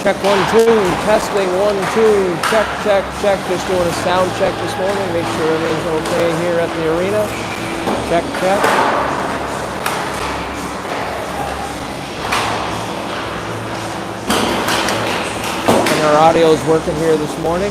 Check 1, 2, testing 1, 2, check, check, check. Just doing a sound check this morning. Make sure everything's okay here at the arena. Check, check. And our audio is working here this morning.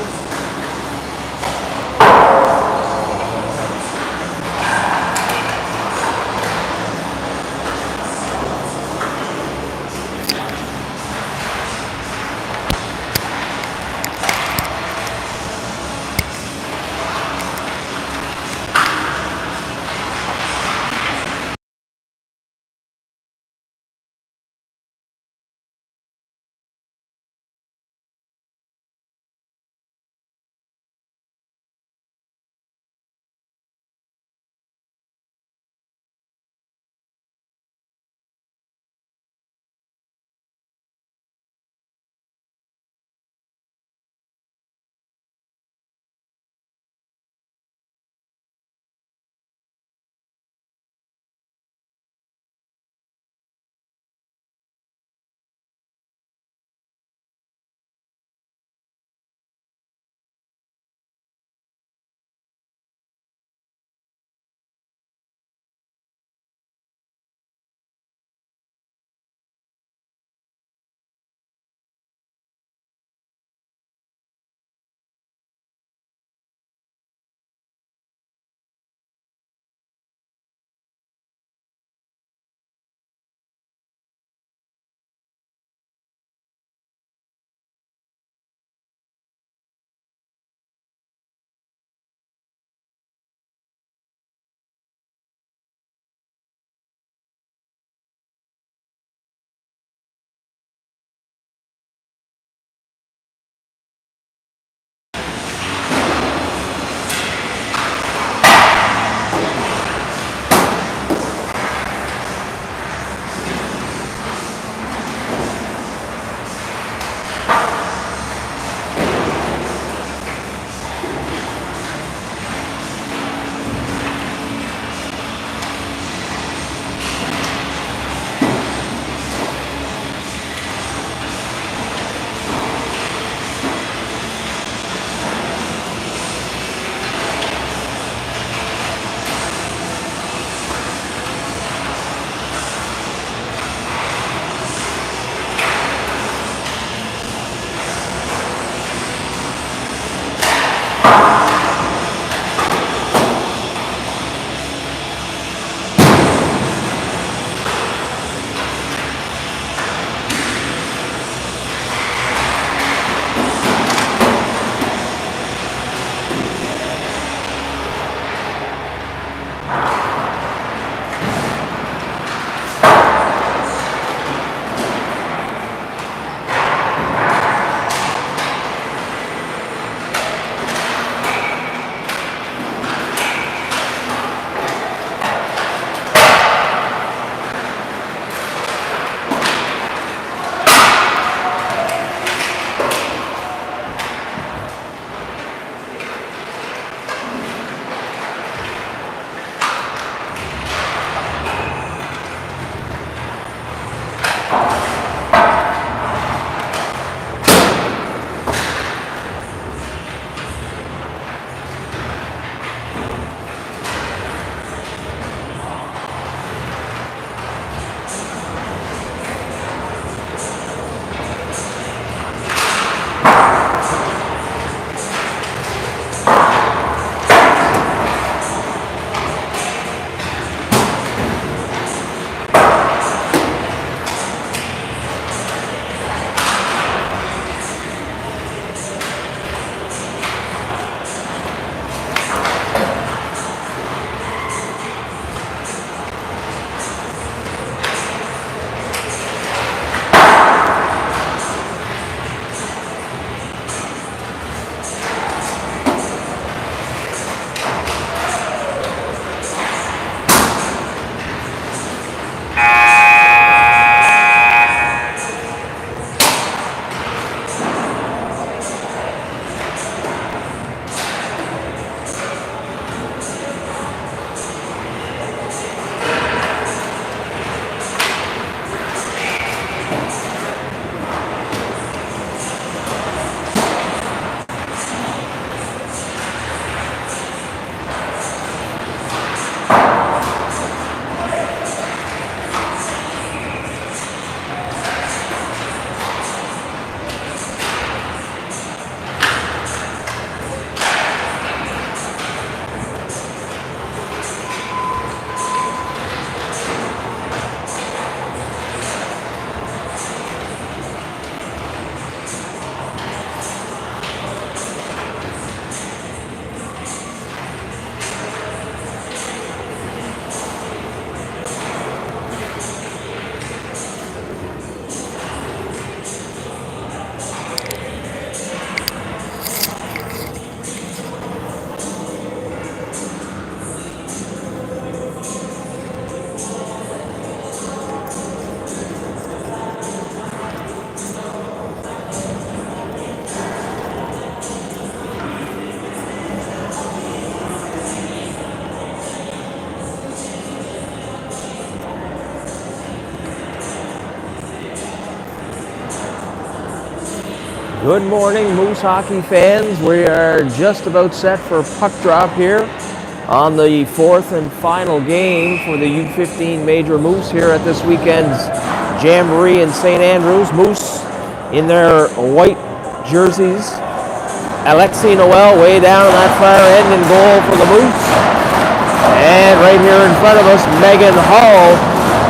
Good morning, Moose hockey fans. We are just about set for puck drop here on the fourth and final game for the U15 Major Moose here at this weekend's Jamboree in St. Andrews. Moose in their white jerseys. Alexi Noel way down on that far end in goal for the Moose. And right here in front of us, Megan Hall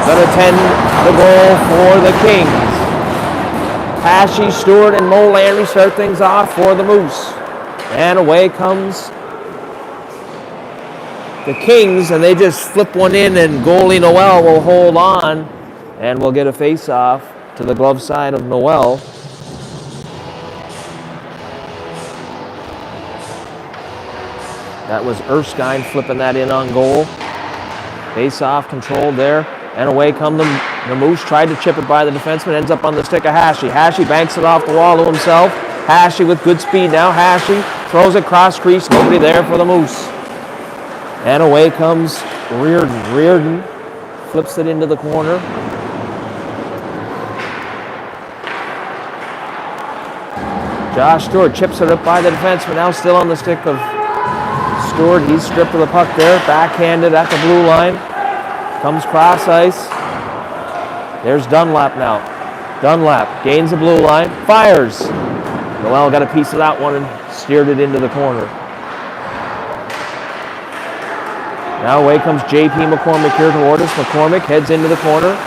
going to tend the goal for the Kings. Ashley Stewart and Mo Landry start things off for the Moose. And away comes the Kings, and they just flip one in, and goalie Noel will hold on, and we'll get a face-off to the glove side of Noel. That was Erskine flipping that in on goal. Face-off controlled there, and away come the Moose. Tried to chip it by the defenseman, ends up on the stick of Hashi. Hashi banks it off the wall to himself. Hashi with good speed now. Hashi throws it cross crease. Nobody there for the Moose. And away comes Reardon. Reardon flips it into the corner. Josh Stewart chips it up by the defenseman. Now still on the stick of Stewart. He's stripped of the puck there. Backhanded at the blue line. Comes cross ice. There's Dunlap now. Dunlap gains the blue line. Fires. Noel got a piece of that one and steered it into the corner. Now away comes J.P. McCormick here toward us. McCormick heads into the corner.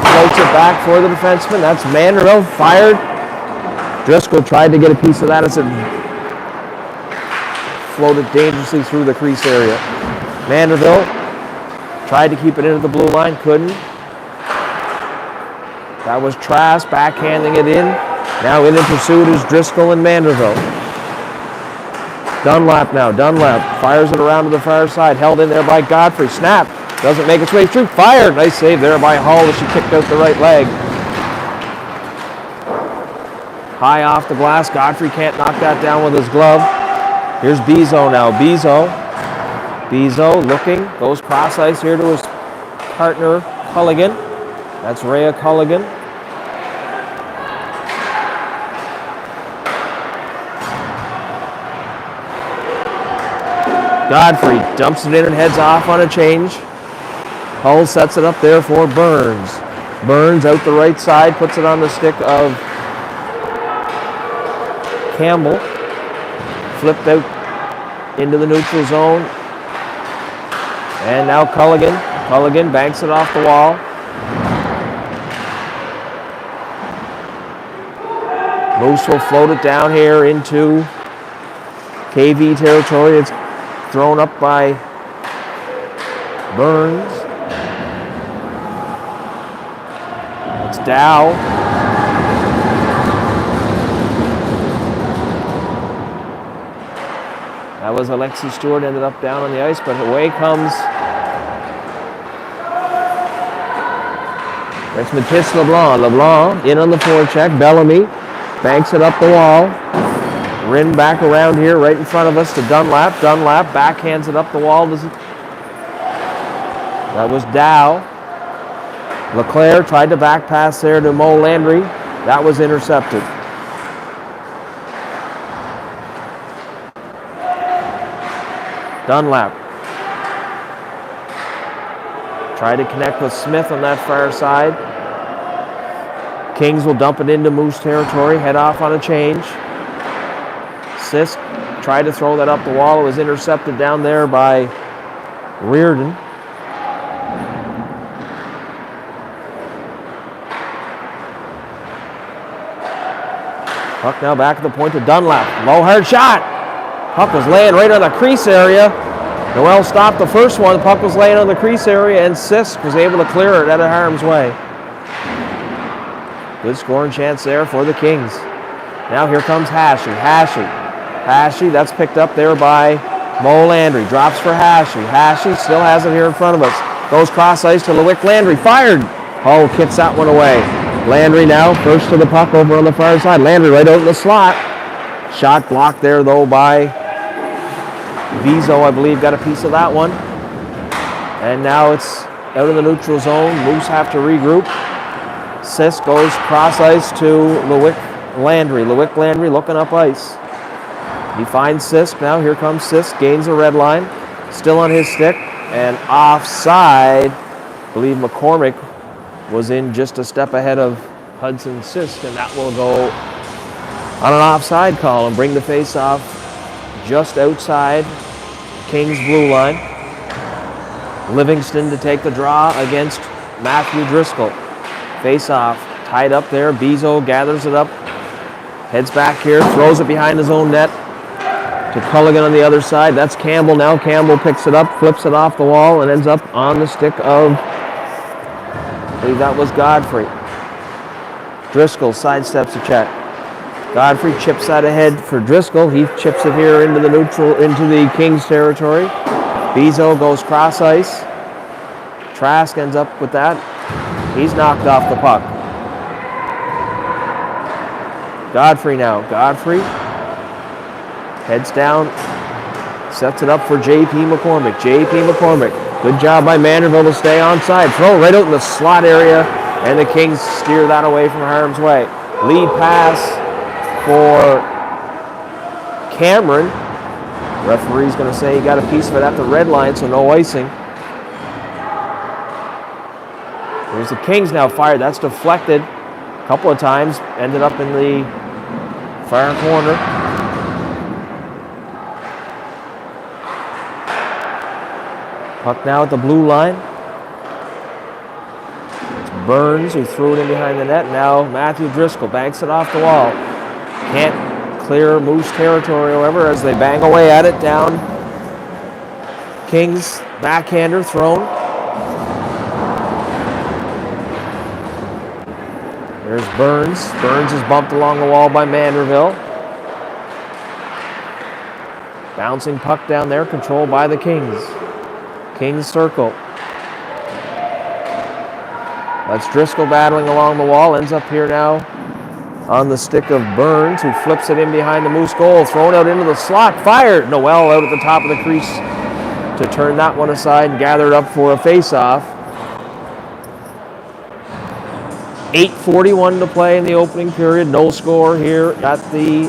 Floats it back for the defenseman. That's Manderville. Fired. Driscoll tried to get a piece of that as it floated dangerously through the crease area. Manderville tried to keep it into the blue line. Couldn't. That was Trask backhanding it in. Now in pursuit is Driscoll and Manderville. Dunlap now. Dunlap fires it around to the far side. Held in there by Godfrey. Snap. Doesn't make its way through. Fired. Nice save there by Hull as she kicked out the right leg. High off the glass. Godfrey can't knock that down with his glove. Here's Bezo now. Bezo looking. Goes cross ice here to his partner Culligan. That's Rhea Culligan. Godfrey dumps it in and heads off on a change. Hull sets it up there for Burns. Burns out the right side, puts it on the stick of Campbell. Flipped out into the neutral zone. And now Culligan. Culligan banks it off the wall. Moose will float it down here into KV territory. It's thrown up by Burns. It's Dow. That was Alexi Stewart, ended up down on the ice, but away comes it's Matisse LeBlanc. LeBlanc in on the forecheck. Bellamy banks it up the wall. Rin back around here right in front of us to Dunlap. Dunlap backhands it up the wall. That was Dow. LeClaire tried to back pass there to Mo Landry. That was intercepted. Dunlap tried to connect with Smith on that far side. Kings will dump it into Moose territory, head off on a change. Sisk tried to throw that up the wall. It was intercepted down there by Reardon. Puck now back at the point to Dunlap. Low hard shot. Puck was laying right on the crease area. Noel stopped the first one. The puck was laying on the crease area, and Sisk was able to clear it out of harm's way. Good scoring chance there for the Kings. Now here comes Hashi. Hashi, that's picked up there by Mo Landry. Drops for Hashi. Hashi still has it here in front of us. Goes cross ice to Lewick. Landry fired. Hull kicks that one away. Landry now first to the puck over on the far side. Landry right out in the slot. Shot blocked there though by Bezo, I believe, got a piece of that one. And now it's out of the neutral zone. Moose have to regroup. Sisk goes cross ice to Lewick Landry. Lewick Landry looking up ice. He finds Sisk now. Here comes Sisk. Gains a red line. Still on his stick. And offside. I believe McCormick was in just a step ahead of Hudson Sisk. And that will go on an offside call and bring the face-off just outside Kings blue line. Livingston to take the draw against Matthew Driscoll. Face-off. Tied up there. Bezo gathers it up. Heads back here. Throws it behind his own net. To Culligan on the other side. That's Campbell now. Campbell picks it up, flips it off the wall, and ends up on the stick of, I believe that was Godfrey. Driscoll sidesteps a check. Godfrey chips that ahead for Driscoll. He chips it here into the neutral, into the Kings territory. Bezo goes cross ice. Trask ends up with that. He's knocked off the puck. Godfrey now. Godfrey heads down, sets it up for J.P. McCormick. J.P. McCormick. Good job by Manderville to stay onside. Throw right out in the slot area, and the Kings steer that away from harm's way. Lead pass for Cameron. Referee's going to say he got a piece of it at the red line, so no icing. Here's the Kings now fired. That's deflected a couple of times. Ended up in the far corner. Puck now at the blue line. It's Burns who threw it in behind the net. Now Matthew Driscoll banks it off the wall. Can't clear Moose territory, however, as they bang away at it down. Kings backhander thrown. There's Burns. Burns is bumped along the wall by Manderville. Bouncing puck down there, controlled by the Kings. Kings circle. That's Driscoll battling along the wall. Ends up here now on the stick of Burns, who flips it in behind the Moose goal. Thrown out into the slot. Fired. Noel out at the top of the crease to turn that one aside and gather it up for a face-off. 8:41 to play in the opening period. No score here at the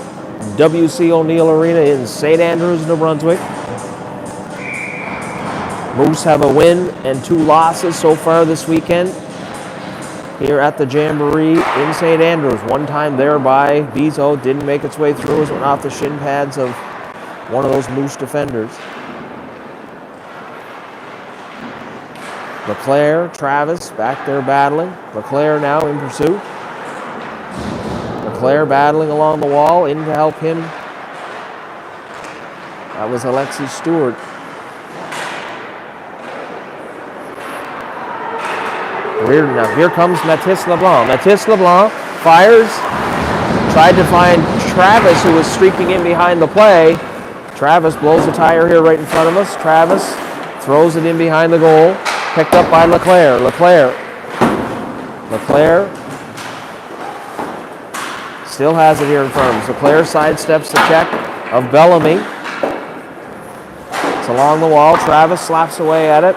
W.C. O'Neill Arena in St. Andrews, New Brunswick. Moose have a win and 2 losses so far this weekend here at the Jamboree in St. Andrews. One time there by Bezo, didn't make its way through as it went off the shin pads of one of those Moose defenders. LeClaire, Travis back there battling. LeClaire now in pursuit. LeClaire battling along the wall, in to help him. That was Alexi Stewart. Now here comes Mathis LeBlanc. Mathis LeBlanc fires. Tried to find Travis, who was streaking in behind the play. Travis blows a tire here right in front of us. Travis throws it in behind the goal. Picked up by LeClaire. LeClaire still has it here in front of us. LeClaire sidesteps the check of Bellamy. It's along the wall. Travis slaps away at it.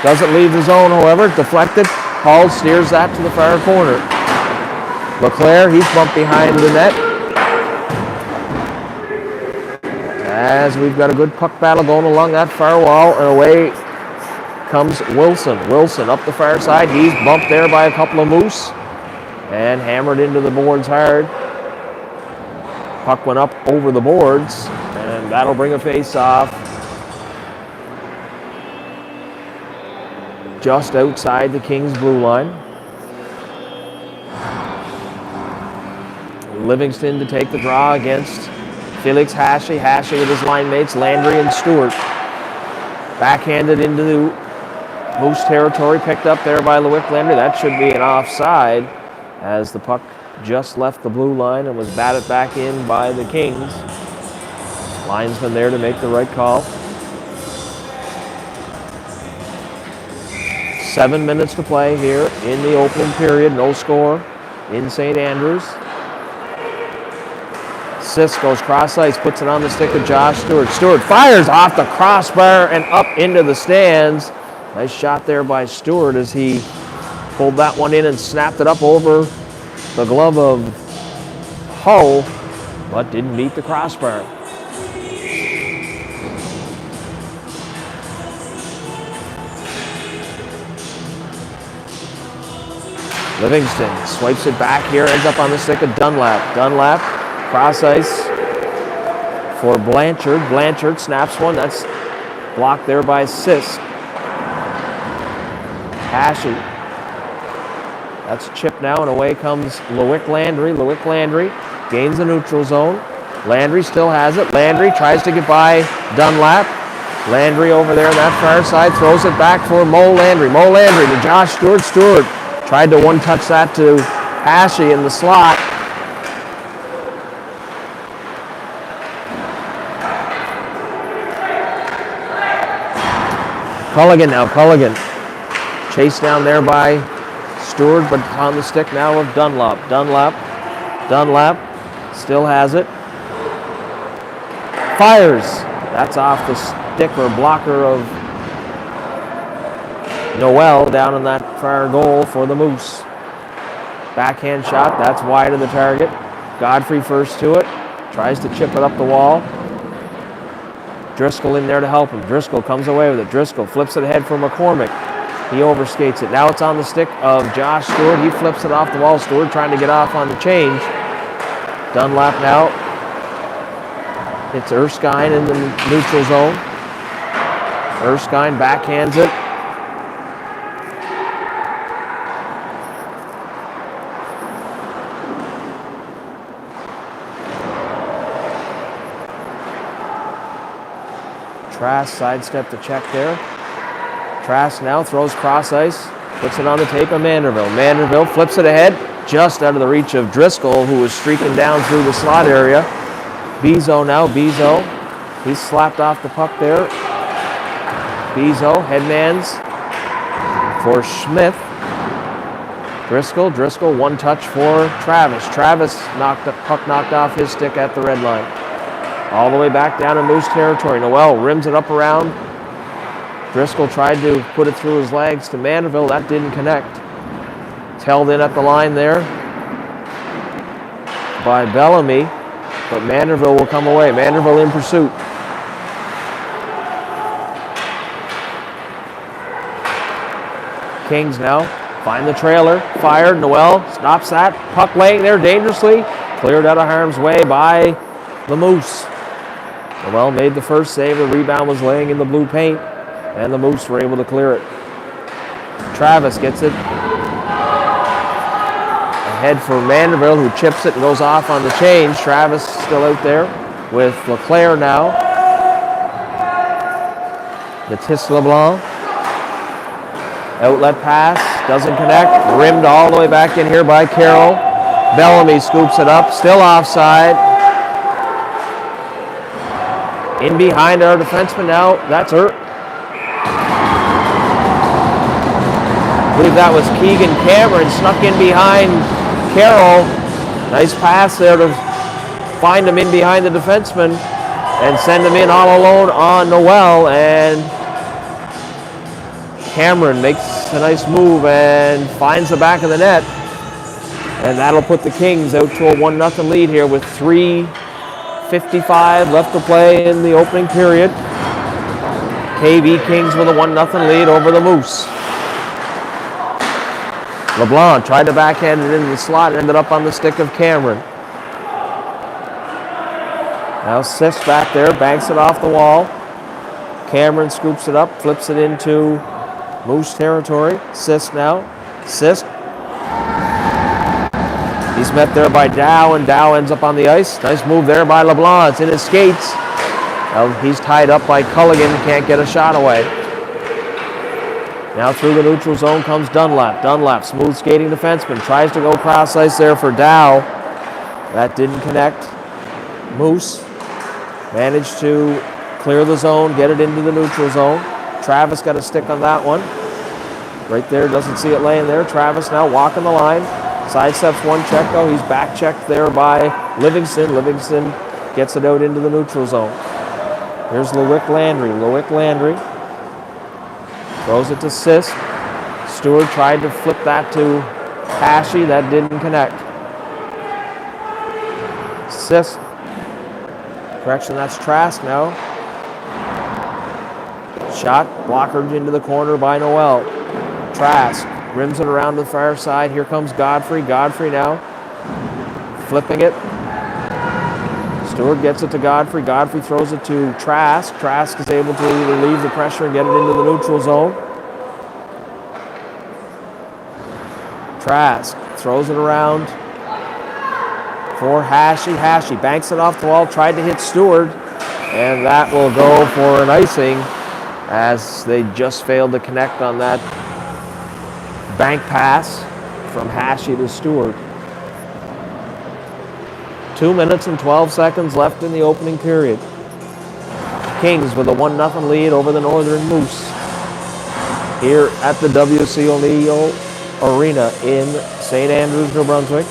Doesn't leave the zone, however. Deflected. Hall steers that to the far corner. LeClaire, he's bumped behind the net. As we've got a good puck battle going along that far wall, and away comes Wilson. Wilson up the far side. He's bumped there by a couple of Moose and hammered into the boards hard. Puck went up over the boards, and that'll bring a face-off just outside the Kings blue line. Livingston to take the draw against Felix Hashi. Hashi with his line mates Landry and Stewart. Backhanded into the Moose territory, picked up there by Lewick Landry. That should be an offside as the puck just left the blue line and was batted back in by the Kings. Linesman there to make the right call. 7 minutes to play here in the opening period. No score in St. Andrews. Sisk goes cross ice, puts it on the stick of Josh Stewart. Stewart fires off the crossbar and up into the stands. Nice shot there by Stewart as he pulled that one in and snapped it up over the glove of Hull, but didn't meet the crossbar. Livingston swipes it back here, ends up on the stick of Dunlap. Dunlap, cross ice for Blanchard. Blanchard snaps one, that's blocked there by Sisk. Hashi. That's chipped now, and away comes Loic Landry. Loic Landry gains the neutral zone. Landry still has it. Landry tries to get by Dunlap. Landry over there on that far side, throws it back for Mo Landry. Mo Landry to Josh Stewart. Stewart tried to one-touch that to Hashi in the slot. Culligan now, Culligan. Chased down there by Stewart, but on the stick now of Dunlap. Dunlap still has it. Fires. That's off the stick or blocker of Noel down in that far goal for the Moose. Backhand shot, that's wide of the target. Godfrey first to it. Tries to chip it up the wall. Driscoll in there to help him. Driscoll comes away with it. Driscoll flips it ahead for McCormick. He overskates it. Now it's on the stick of Josh Stewart. He flips it off the wall. Stewart trying to get off on the change. Dunlap now. It's Erskine in the neutral zone. Erskine backhands it. Trask sidestep the check there. Trask now throws cross ice, puts it on the tape of Manderville. Manderville flips it ahead, just out of the reach of Driscoll, who was streaking down through the slot area. Bezo now, Bezo. He's slapped off the puck there. Bezo, headmans for Smith. Driscoll, one touch for Travis. Travis puck knocked off his stick at the red line. All the way back down in Moose territory. Noel rims it up around. Driscoll tried to put it through his legs to Mandeville. That didn't connect. It's held in at the line there by Bellamy, but Mandeville will come away. Mandeville in pursuit. Kings now find the trailer. Fired. Noel stops that. Puck laying there dangerously. Cleared out of harm's way by the Moose. Noel made the first save. The rebound was laying in the blue paint, and the Moose were able to clear it. Travis gets it ahead for Manderville, who chips it and goes off on the change. Travis still out there with LeClaire now. Matisse LeBlanc. Outlet pass, doesn't connect. Rimmed all the way back in here by Carroll. Bellamy scoops it up, still offside. In behind our defenseman now, that's Hurt. I believe that was Keegan Cameron, snuck in behind Carroll. Nice pass there to find him in behind the defenseman and send him in all alone on Noel. And Cameron makes a nice move and finds the back of the net. And that'll put the Kings out to a 1-0 lead here with 3:55 left to play in the opening period. KV Kings with a 1-0 lead over the Moose. LeBlanc tried to backhand it into the slot and ended up on the stick of Cameron. Now Sisk back there, banks it off the wall. Cameron scoops it up, flips it into Moose territory. Sisk now. Sisk. He's met there by Dow, and Dow ends up on the ice. Nice move there by LeBlanc. It's in his skates. Well, he's tied up by Culligan, can't get a shot away. Now through the neutral zone comes Dunlap. Dunlap, smooth skating defenseman, tries to go cross ice there for Dow. That didn't connect. Moose managed to clear the zone, get it into the neutral zone. Travis got a stick on that one. Right there, doesn't see it laying there. Travis now walking the line. Sidesteps one check though. He's back checked there by Livingston. Livingston gets it out into the neutral zone. Here's Loic Landry. Loic Landry throws it to Sisk. Stewart tried to flip that to Hashi. That didn't connect. Sis. Correction, that's Trask now. Shot blockered into the corner by Noel. Trask rims it around to the far side. Here comes Godfrey. Godfrey now flipping it. Stewart gets it to Godfrey. Godfrey throws it to Trask. Trask is able to relieve the pressure and get it into the neutral zone. Trask throws it around for Hashi. Hashi banks it off the wall, tried to hit Stewart, and that will go for an icing as they just failed to connect on that bank pass from Hashi to Stewart. 2 minutes and 12 seconds left in the opening period. Kings with a 1-0 lead over the Northern Moose here at the W.C. O'Neill Arena in St. Andrews, New Brunswick.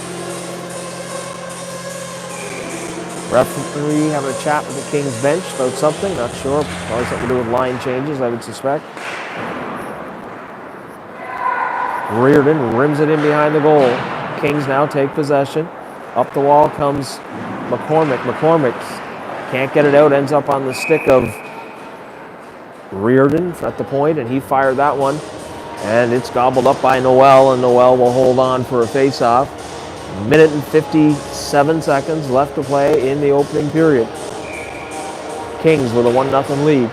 Referee having a chat with the Kings bench about something, not sure. Probably something to do with line changes, I would suspect. Reardon rims it in behind the goal. Kings now take possession. Up the wall comes McCormick. McCormick can't get it out, ends up on the stick of Reardon at the point, and he fired that one. And it's gobbled up by Noel, and Noel will hold on for a face-off. Minute and 57 seconds left to play in the opening period. Kings with a 1-0 lead.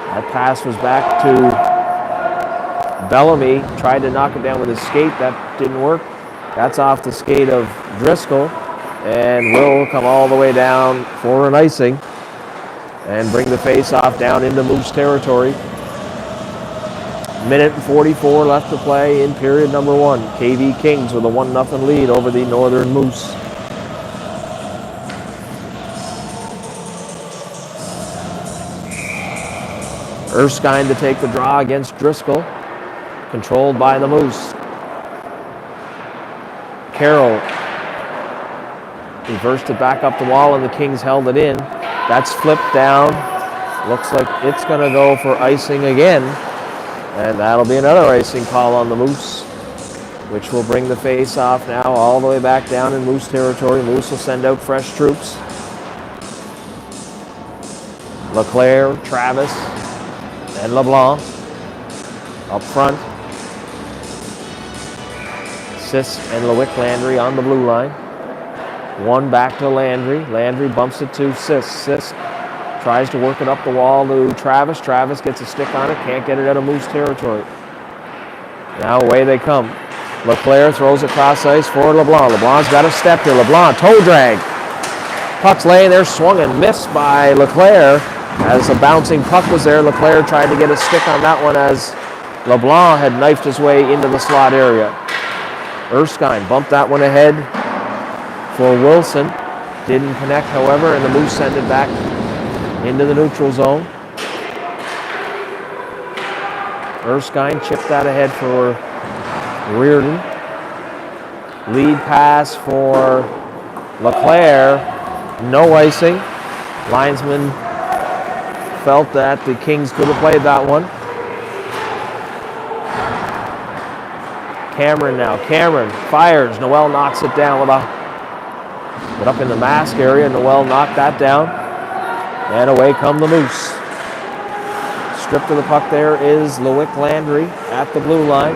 That pass was back to Bellamy. Tried to knock it down with his skate. That didn't work. That's off the skate of Driscoll. And will come all the way down for an icing and bring the face-off down into Moose territory. Minute and 44 left to play in period number 1. KV Kings with a 1-0 lead over the Northern Moose. Erskine to take the draw against Driscoll. Controlled by the Moose. Carroll reversed it back up the wall and the Kings held it in. That's flipped down. Looks like it's going to go for icing again. And that'll be another icing call on the Moose, which will bring the face off now all the way back down in Moose territory. Moose will send out fresh troops. LeClaire, Travis, and LeBlanc up front. Sis and LeWick Landry on the blue line. One back to Landry. Landry bumps it to Sis. Sis tries to work it up the wall to Travis. Travis gets a stick on it. Can't get it out of Moose territory. Now away they come. LeClaire throws across ice for LeBlanc. LeBlanc's got a step here. LeBlanc, toe drag. Puck's laying there, swung and missed by LeClaire. As a bouncing puck was there, LeClaire tried to get a stick on that one as LeBlanc had knifed his way into the slot area. Erskine bumped that one ahead for Wilson. Didn't connect, however, and the Moose send it back into the neutral zone. Erskine chipped that ahead for Reardon. Lead pass for LeClaire. No icing. Linesman felt that the Kings could have played that one. Cameron now. Cameron fires. Noel knocks it down with but up in the mask area. Noel knocked that down. And away come the Moose. Stripped of the puck there is LeWick Landry at the blue line.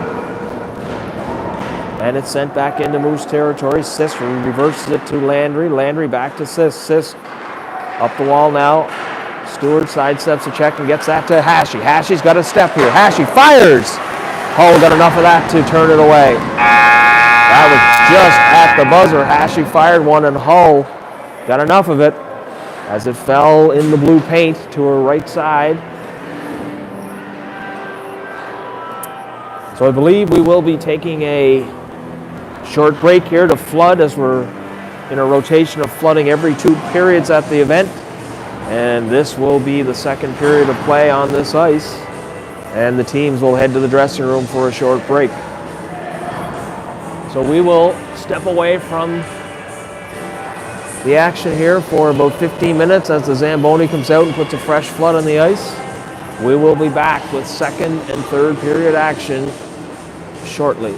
And it's sent back into Moose territory. Sis reverses it to Landry. Landry back to Sis. Sis up the wall now. Stewart sidesteps a check and gets that to Hashi. Hashi's got a step here. Hashi fires. Hull got enough of that to turn it away. That was just at the buzzer. Hashi fired one and Hull got enough of it as it fell in the blue paint to her right side. So I believe we will be taking a short break here to flood as we're in a rotation of flooding every 2 periods at the event. And this will be the second period of play on this ice. And the teams will head to the dressing room for a short break. So we will step away from the action here for about 15 minutes as the Zamboni comes out and puts a fresh flood on the ice. We will be back with second and third period action shortly.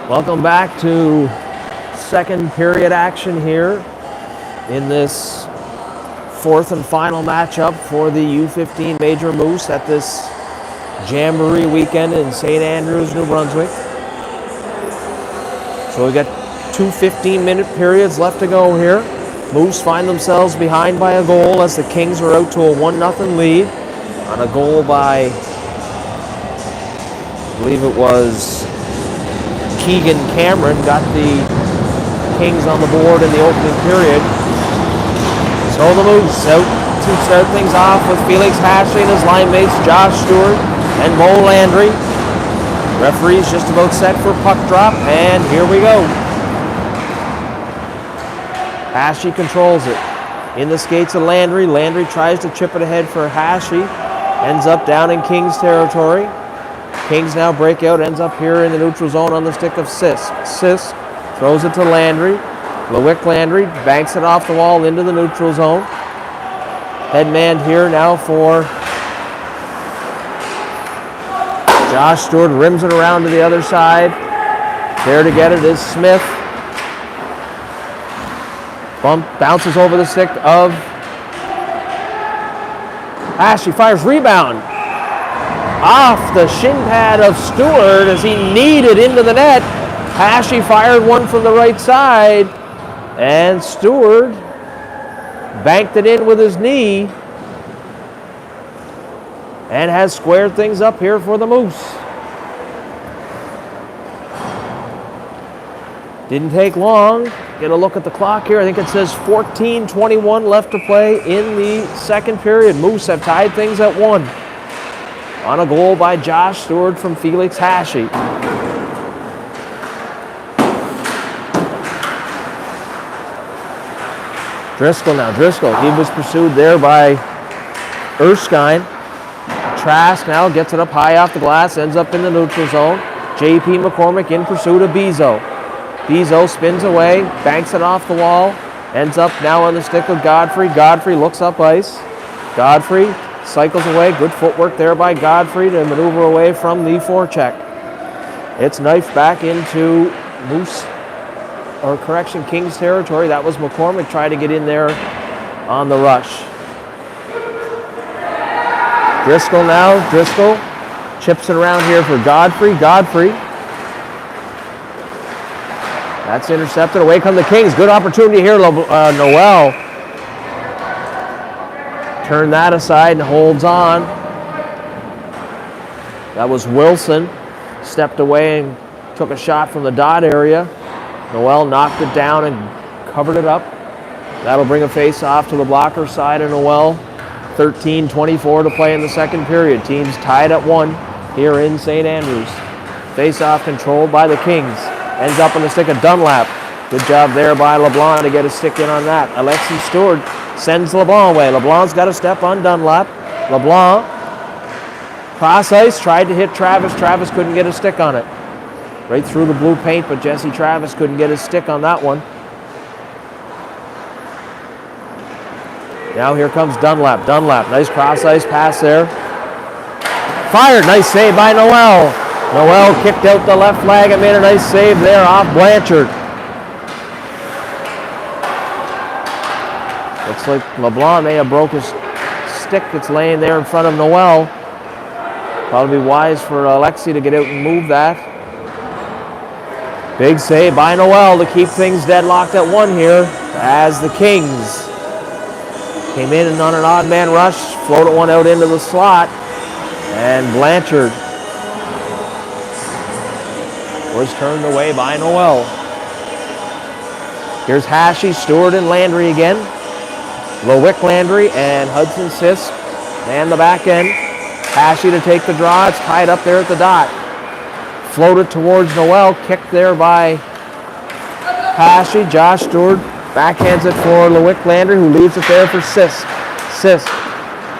Welcome back to second period action here in this fourth and final matchup for the U15 Major Moose at this Jamboree weekend in St. Andrews, New Brunswick. So we got two 15-minute periods left to go here. Moose find themselves behind by a goal as the Kings are out to a 1-0 lead on a goal by, I believe it was Keegan Cameron, got the Kings on the board in the opening period. So the Moose out to start things off with Felix Hashley and his line mates Josh Stewart and Mo Landry. Referee's just about set for puck drop, and here we go. Hashley controls it. In the skates of Landry. Landry tries to chip it ahead for Hashley. Ends up down in Kings territory. Kings now break out, ends up here in the neutral zone on the stick of Sisk. Sisk throws it to Landry. Lewick Landry banks it off the wall into the neutral zone. Headman here now for Josh Stewart, rims it around to the other side. There to get it is Smith. Bounces over the stick of Hashley, fires rebound. Off the shin pad of Stewart as he kneed into the net. Hashley fired one from the right side, and Stewart banked it in with his knee and has squared things up here for the Moose. Didn't take long. Get a look at the clock here. I think it says 14:21 left to play in the second period. Moose have tied things at 1. On a goal by Josh Stewart from Felix Hashley. Driscoll now. Driscoll, he was pursued there by Erskine. Trask now gets it up high off the glass, ends up in the neutral zone. J.P. McCormick in pursuit of Bezo. Bezo spins away, banks it off the wall, ends up now on the stick of Godfrey. Godfrey looks up ice. Godfrey cycles away. Good footwork there by Godfrey to maneuver away from the forecheck. It's knifed back into Kings territory. That was McCormick trying to get in there on the rush. Driscoll now. Driscoll chips it around here for Godfrey. Godfrey. That's intercepted. Away come the Kings. Good opportunity here. Noel turned that aside and holds on. That was Wilson. Stepped away and took a shot from the dot area. Noel knocked it down and covered it up. That'll bring a face-off to the blocker side of Noel. 13:24 to play in the second period. Teams tied at 1 here in St. Andrews. Face-off controlled by the Kings. Ends up on the stick of Dunlap. Good job there by LeBlanc to get a stick in on that. Alexi Stewart sends LeBlanc away. LeBlanc's got a step on Dunlap. LeBlanc, cross ice, tried to hit Travis. Travis couldn't get a stick on it. Right through the blue paint, but Jesse Travis couldn't get his stick on that one. Now here comes Dunlap. Dunlap, nice cross ice pass there. Fired, nice save by Noel. Noel kicked out the left flag and made a nice save there off Blanchard. Looks like LeBlanc may have broke his stick that's laying there in front of Noel. Probably be wise for Alexi to get out and move that. Big save by Noel to keep things deadlocked at 1 here as the Kings came in and on an odd man rush, floated one out into the slot, and Blanchard was turned away by Noel. Here's Hashley, Stewart, and Landry again. Lewick Landry and Hudson Sisk man the back end. Hashley to take the draw. It's tied up there at the dot. Floated towards Noel. Kicked there by Hashley. Josh Stewart backhands it for Lewick Landry, who leaves it there for Sisk. Sisk.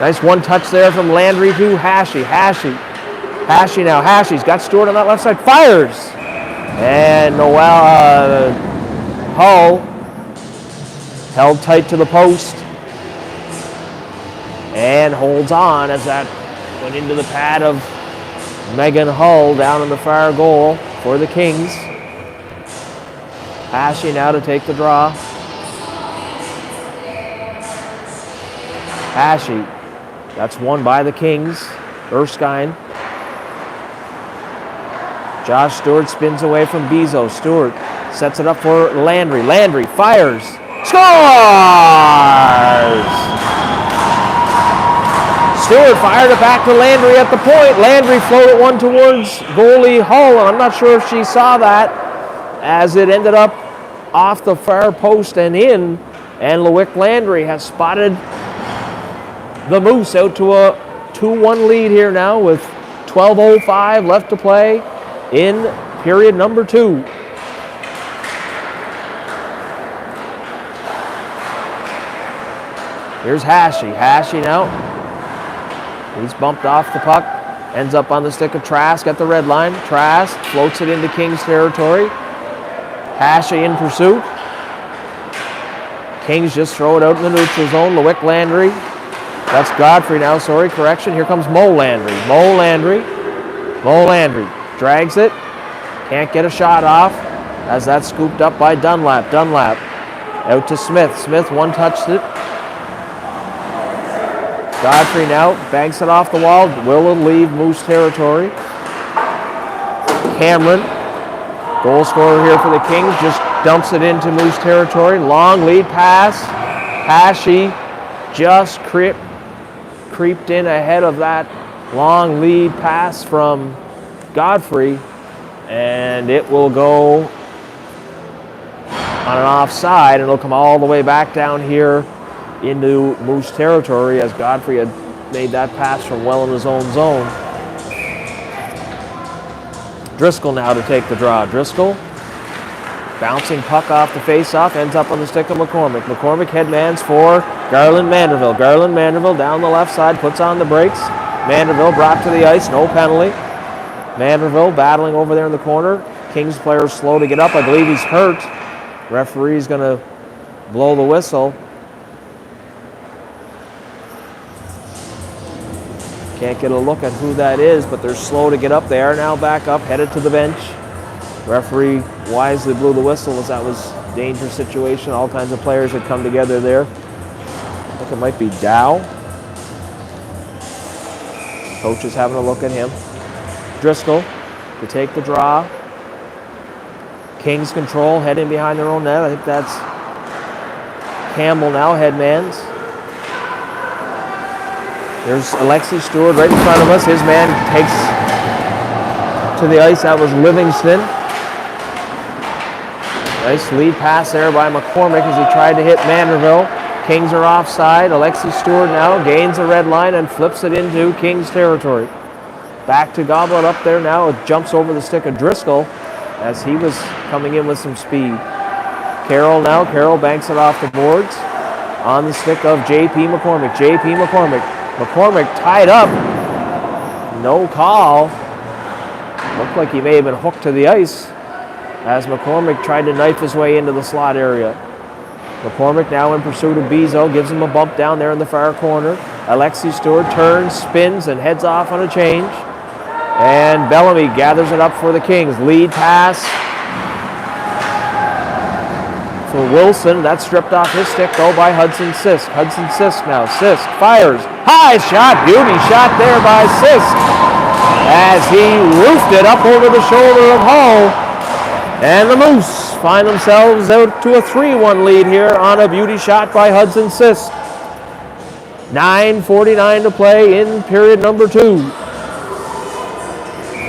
Nice one touch there from Landry to Hashley. Hashley now. Hashley's got Stewart on that left side. Fires. And Noel Hull held tight to the post and holds on as that went into the pad of Megan Hull down in the far goal for the Kings. Ashley now to take the draw. Ashley, that's won by the Kings. Erskine. Josh Stewart spins away from Bezo. Stewart sets it up for Landry. Landry fires. Scores! Stewart fired it back to Landry at the point. Landry floated one towards goalie Hull. I'm not sure if she saw that as it ended up off the far post and in. And Loic Landry has spotted the Moose out to a 2-1 lead here now with 12:05 left to play in period number 2. Here's Hashi. Hashi now. He's bumped off the puck. Ends up on the stick of Trask at the red line. Trask floats it into Kings territory. Hashi in pursuit. Kings just throw it out in the neutral zone. Loic Landry. That's Godfrey now, sorry, correction. Here comes Mo Landry. Mo Landry. Mo Landry drags it. Can't get a shot off as that's scooped up by Dunlap. Dunlap out to Smith. Smith one-touched it. Godfrey now banks it off the wall. Will leave Moose territory. Cameron, goal scorer here for the Kings, just dumps it into Moose territory. Long lead pass. Hashi just creeped in ahead of that long lead pass from Godfrey, and it will go on an offside, and it'll come all the way back down here into Moose territory as Godfrey had made that pass from well in his own zone. Driscoll now to take the draw. Driscoll, bouncing puck off the face-off, ends up on the stick of McCormick. McCormick headmans for Garland Manderville. Garland Manderville down the left side, puts on the brakes. Manderville brought to the ice, no penalty. Manderville battling over there in the corner. Kings player slow to get up. I believe he's hurt. Referee's going to blow the whistle. Can't get a look at who that is, but they're slow to get up. They are now back up, headed to the bench. Referee wisely blew the whistle as that was a dangerous situation. All kinds of players had come together there. I think it might be Dow. Coach is having a look at him. Driscoll to take the draw. Kings control, heading behind their own net. I think that's Campbell now, headmans. There's Alexi Stewart right in front of us. His man takes to the ice. That was Livingston. Nice lead pass there by McCormick as he tried to hit Manderville. Kings are offside. Alexi Stewart now gains the red line and flips it into Kings territory. Back to Goblet up there now. It jumps over the stick of Driscoll as he was coming in with some speed. Carroll now. Carroll banks it off the boards on the stick of J.P. McCormick. J.P. McCormick. McCormick tied up. No call. Looked like he may have been hooked to the ice as McCormick tried to knife his way into the slot area. McCormick now in pursuit of Bezo, gives him a bump down there in the far corner. Alexi Stewart turns, spins, and heads off on a change. And Bellamy gathers it up for the Kings. Lead pass for Wilson. That's stripped off his stick, though, by Hudson Sisk. Hudson Sisk now. Sisk fires. High shot. Beauty shot there by Sisk as he roofed it up over the shoulder of Hull. And the Moose find themselves out to a 3-1 lead here on a beauty shot by Hudson Sisk. 9:49 to play in period number 2.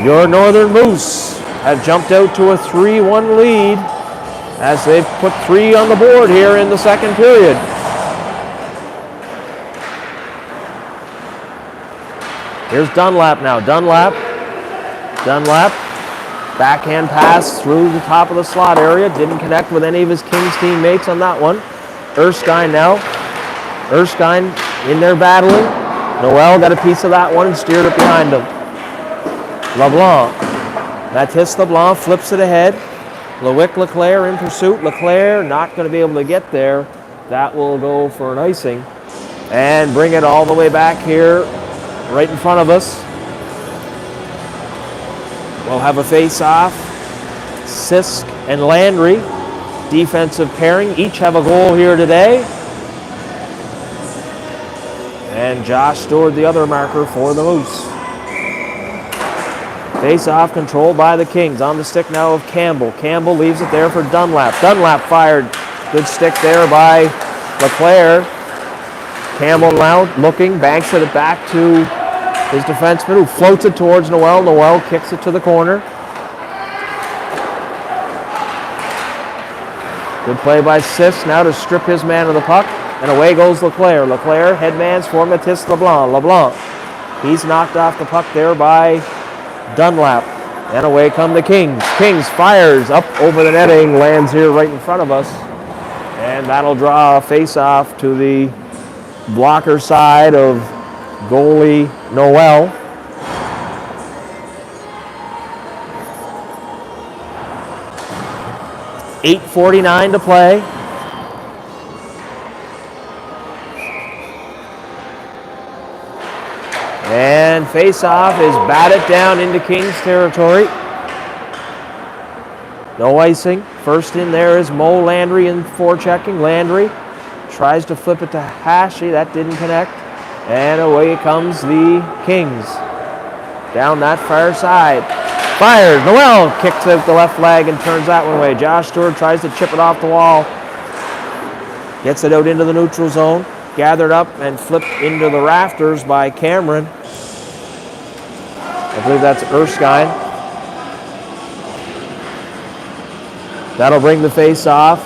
Your Northern Moose have jumped out to a 3-1 lead as they've put 3 on the board here in the second period. Here's Dunlap now. Dunlap. Backhand pass through the top of the slot area. Didn't connect with any of his Kings teammates on that one. Erskine now. Erskine in there battling. Noel got a piece of that one and steered it behind him. LeBlanc. Mathis LeBlanc flips it ahead. Loic Leclerc in pursuit. Leclerc not going to be able to get there. That will go for an icing. And bring it all the way back here right in front of us. We'll have a face-off. Sisk and Landry. defensive pairing. Each have a goal here today. And Josh Stewart, the other marker for the Moose. Face-off controlled by the Kings. On the stick now of Campbell. Campbell leaves it there for Dunlap. Dunlap fired. Good stick there by LeClaire. Campbell now looking, banks it back to his defenseman, who floats it towards Noel. Noel kicks it to the corner. Good play by Siffs now to strip his man of the puck. And away goes LeClaire. LeClaire headmans for Mathis LeBlanc. LeBlanc. He's knocked off the puck there by Dunlap. And away come the Kings. Kings fires up over the netting, lands here right in front of us. And that'll draw a face-off to the blocker side of goalie Noel. .8:49 to play. And face-off is batted down into Kings territory. No icing. First in there is Mo Landry in forechecking. Landry tries to flip it to Hashi. That didn't connect. And away comes the Kings. Down that far side. Fires. Noel kicks out the left leg and turns that one away. Josh Stewart tries to chip it off the wall. Gets it out into the neutral zone. Gathered up and flipped into the rafters by Cameron. I believe that's Erskine. That'll bring the face off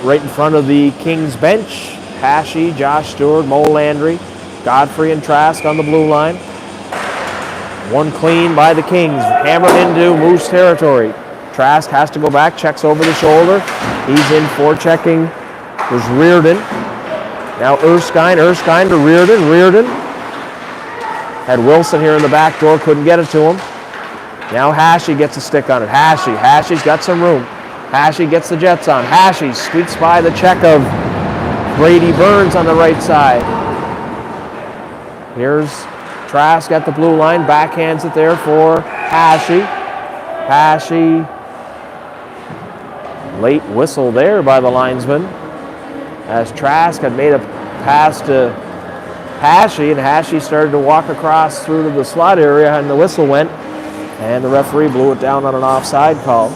right in front of the Kings bench. Hashi, Josh Stewart, Mo Landry, Godfrey and Trask on the blue line. One clean by the Kings, hammered into Moose territory. Trask has to go back, checks over the shoulder. He's in forechecking. There's Reardon. Now Erskine to Reardon. Reardon had Wilson here in the back door, couldn't get it to him. Now Hashi gets a stick on it. Hashi's got some room. Hashi gets the Jets on. Hashi squeaks by the check of Brady Burns on the right side. Here's Trask at the blue line, backhands it there for Hashi. Hashi, late whistle there by the linesman, as Trask had made a pass to Hashi, and Hashi started to walk across through to the slot area, and the whistle went, and the referee blew it down on an offside call.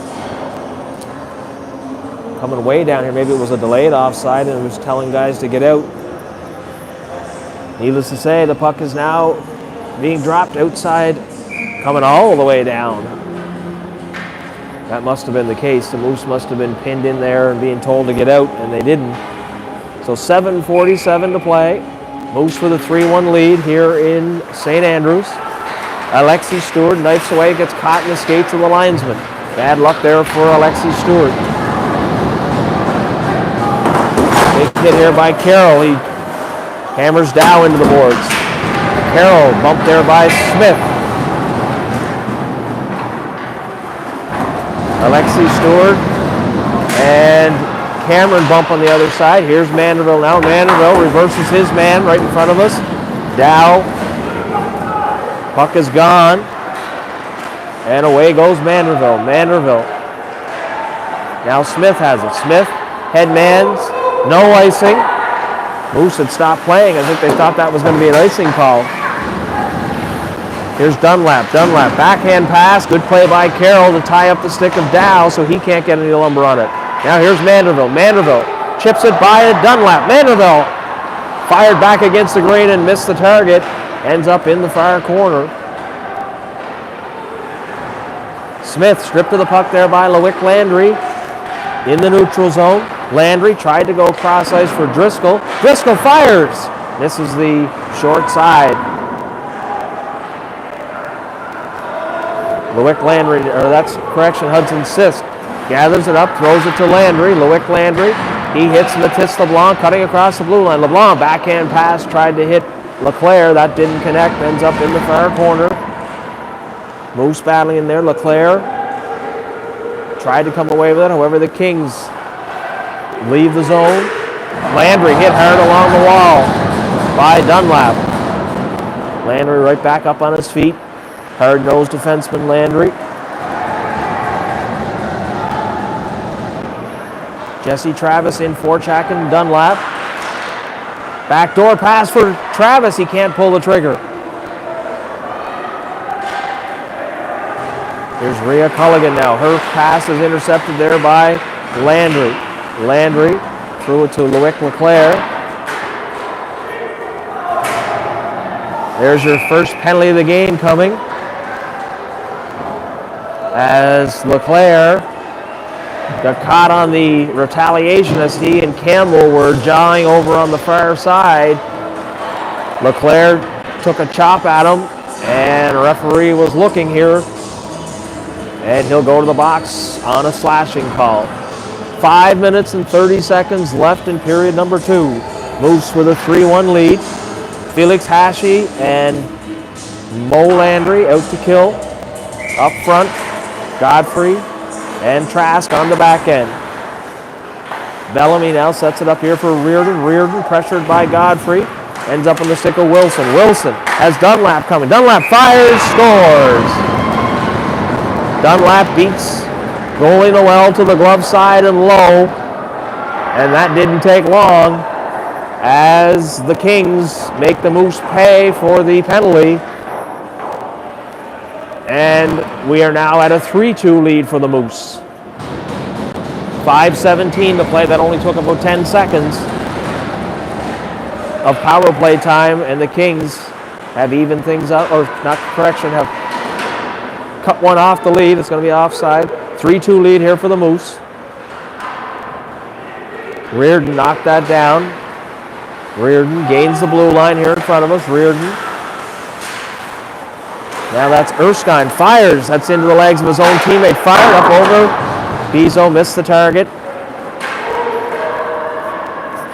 Coming way down here, maybe it was a delayed offside, and it was telling guys to get out. Needless to say, the puck is now being dropped outside, coming all the way down. That must have been the case. The Moose must have been pinned in there and being told to get out, and they didn't. So 7:47 to play. Moose with a 3-1 lead here in St. Andrews. Alexi Stewart knifes away, gets caught in the skates of the linesman. Bad luck there for Alexi Stewart. Big hit here by Carroll. He hammers Dow into the boards. Carroll bumped there by Smith. Alexi Stewart and Cameron bump on the other side. Here's Manderville now. Manderville reverses his man right in front of us. Dow. Puck is gone. And away goes Manderville. Manderville. Now Smith has it. Smith headmans. No icing. Moose had stopped playing. I think they thought that was going to be an icing call. Here's Dunlap. Dunlap, backhand pass. Good play by Carroll to tie up the stick of Dow so he can't get any lumber on it. Now here's Manderville. Manderville chips it by Dunlap. Manderville fired back against the green and missed the target. Ends up in the far corner. Smith stripped of the puck there by Lewick Landry in the neutral zone. Landry tried to go cross ice for Driscoll. Driscoll fires. Misses the short side. Lewick Landry, or that's correction, Hudson Sisk gathers it up, throws it to Landry. Lewick Landry, he hits Mathis LeBlanc cutting across the blue line. LeBlanc, backhand pass, tried to hit LeClaire. That didn't connect, ends up in the far corner. Moose battling in there. LeClaire tried to come away with it. However, the Kings leave the zone. Landry hit hard along the wall by Dunlap. Landry right back up on his feet. Hard-nosed defenseman Landry. Jesse Travis in for Chak and Dunlap. Backdoor pass for Travis. He can't pull the trigger. Here's Rhea Culligan now. Her pass is intercepted there by Landry. Landry threw it to Loic Leclerc. There's your first penalty of the game coming, as Leclerc got caught on the retaliation as he and Campbell were jawing over on the far side. Leclerc took a chop at him, and a referee was looking here, and he'll go to the box on a slashing call. 5 minutes and 30 seconds left in period number 2. Moose with a 3-1 lead. Felix Hashi and Mo Landry out to kill. Up front, Godfrey and Trask on the back end. Bellamy now sets it up here for Reardon. Reardon pressured by Godfrey. Ends up on the stick of Wilson. Wilson has Dunlap coming. Dunlap fires, scores. Dunlap beats goalie Noel to the glove side and low. And that didn't take long, as the Kings make the Moose pay for the penalty. And we are now at a 3-2 lead for the Moose. 5:17 to play. That only took about 10 seconds of power play time, and the Kings have evened things up, or not, correction, have cut one off the lead. It's going to be offside. 3-2 lead here for the Moose. Reardon knocked that down. Reardon gains the blue line here in front of us. Reardon. Now that's Erskine. Fires. That's into the legs of his own teammate. Fired up over. Bezo missed the target.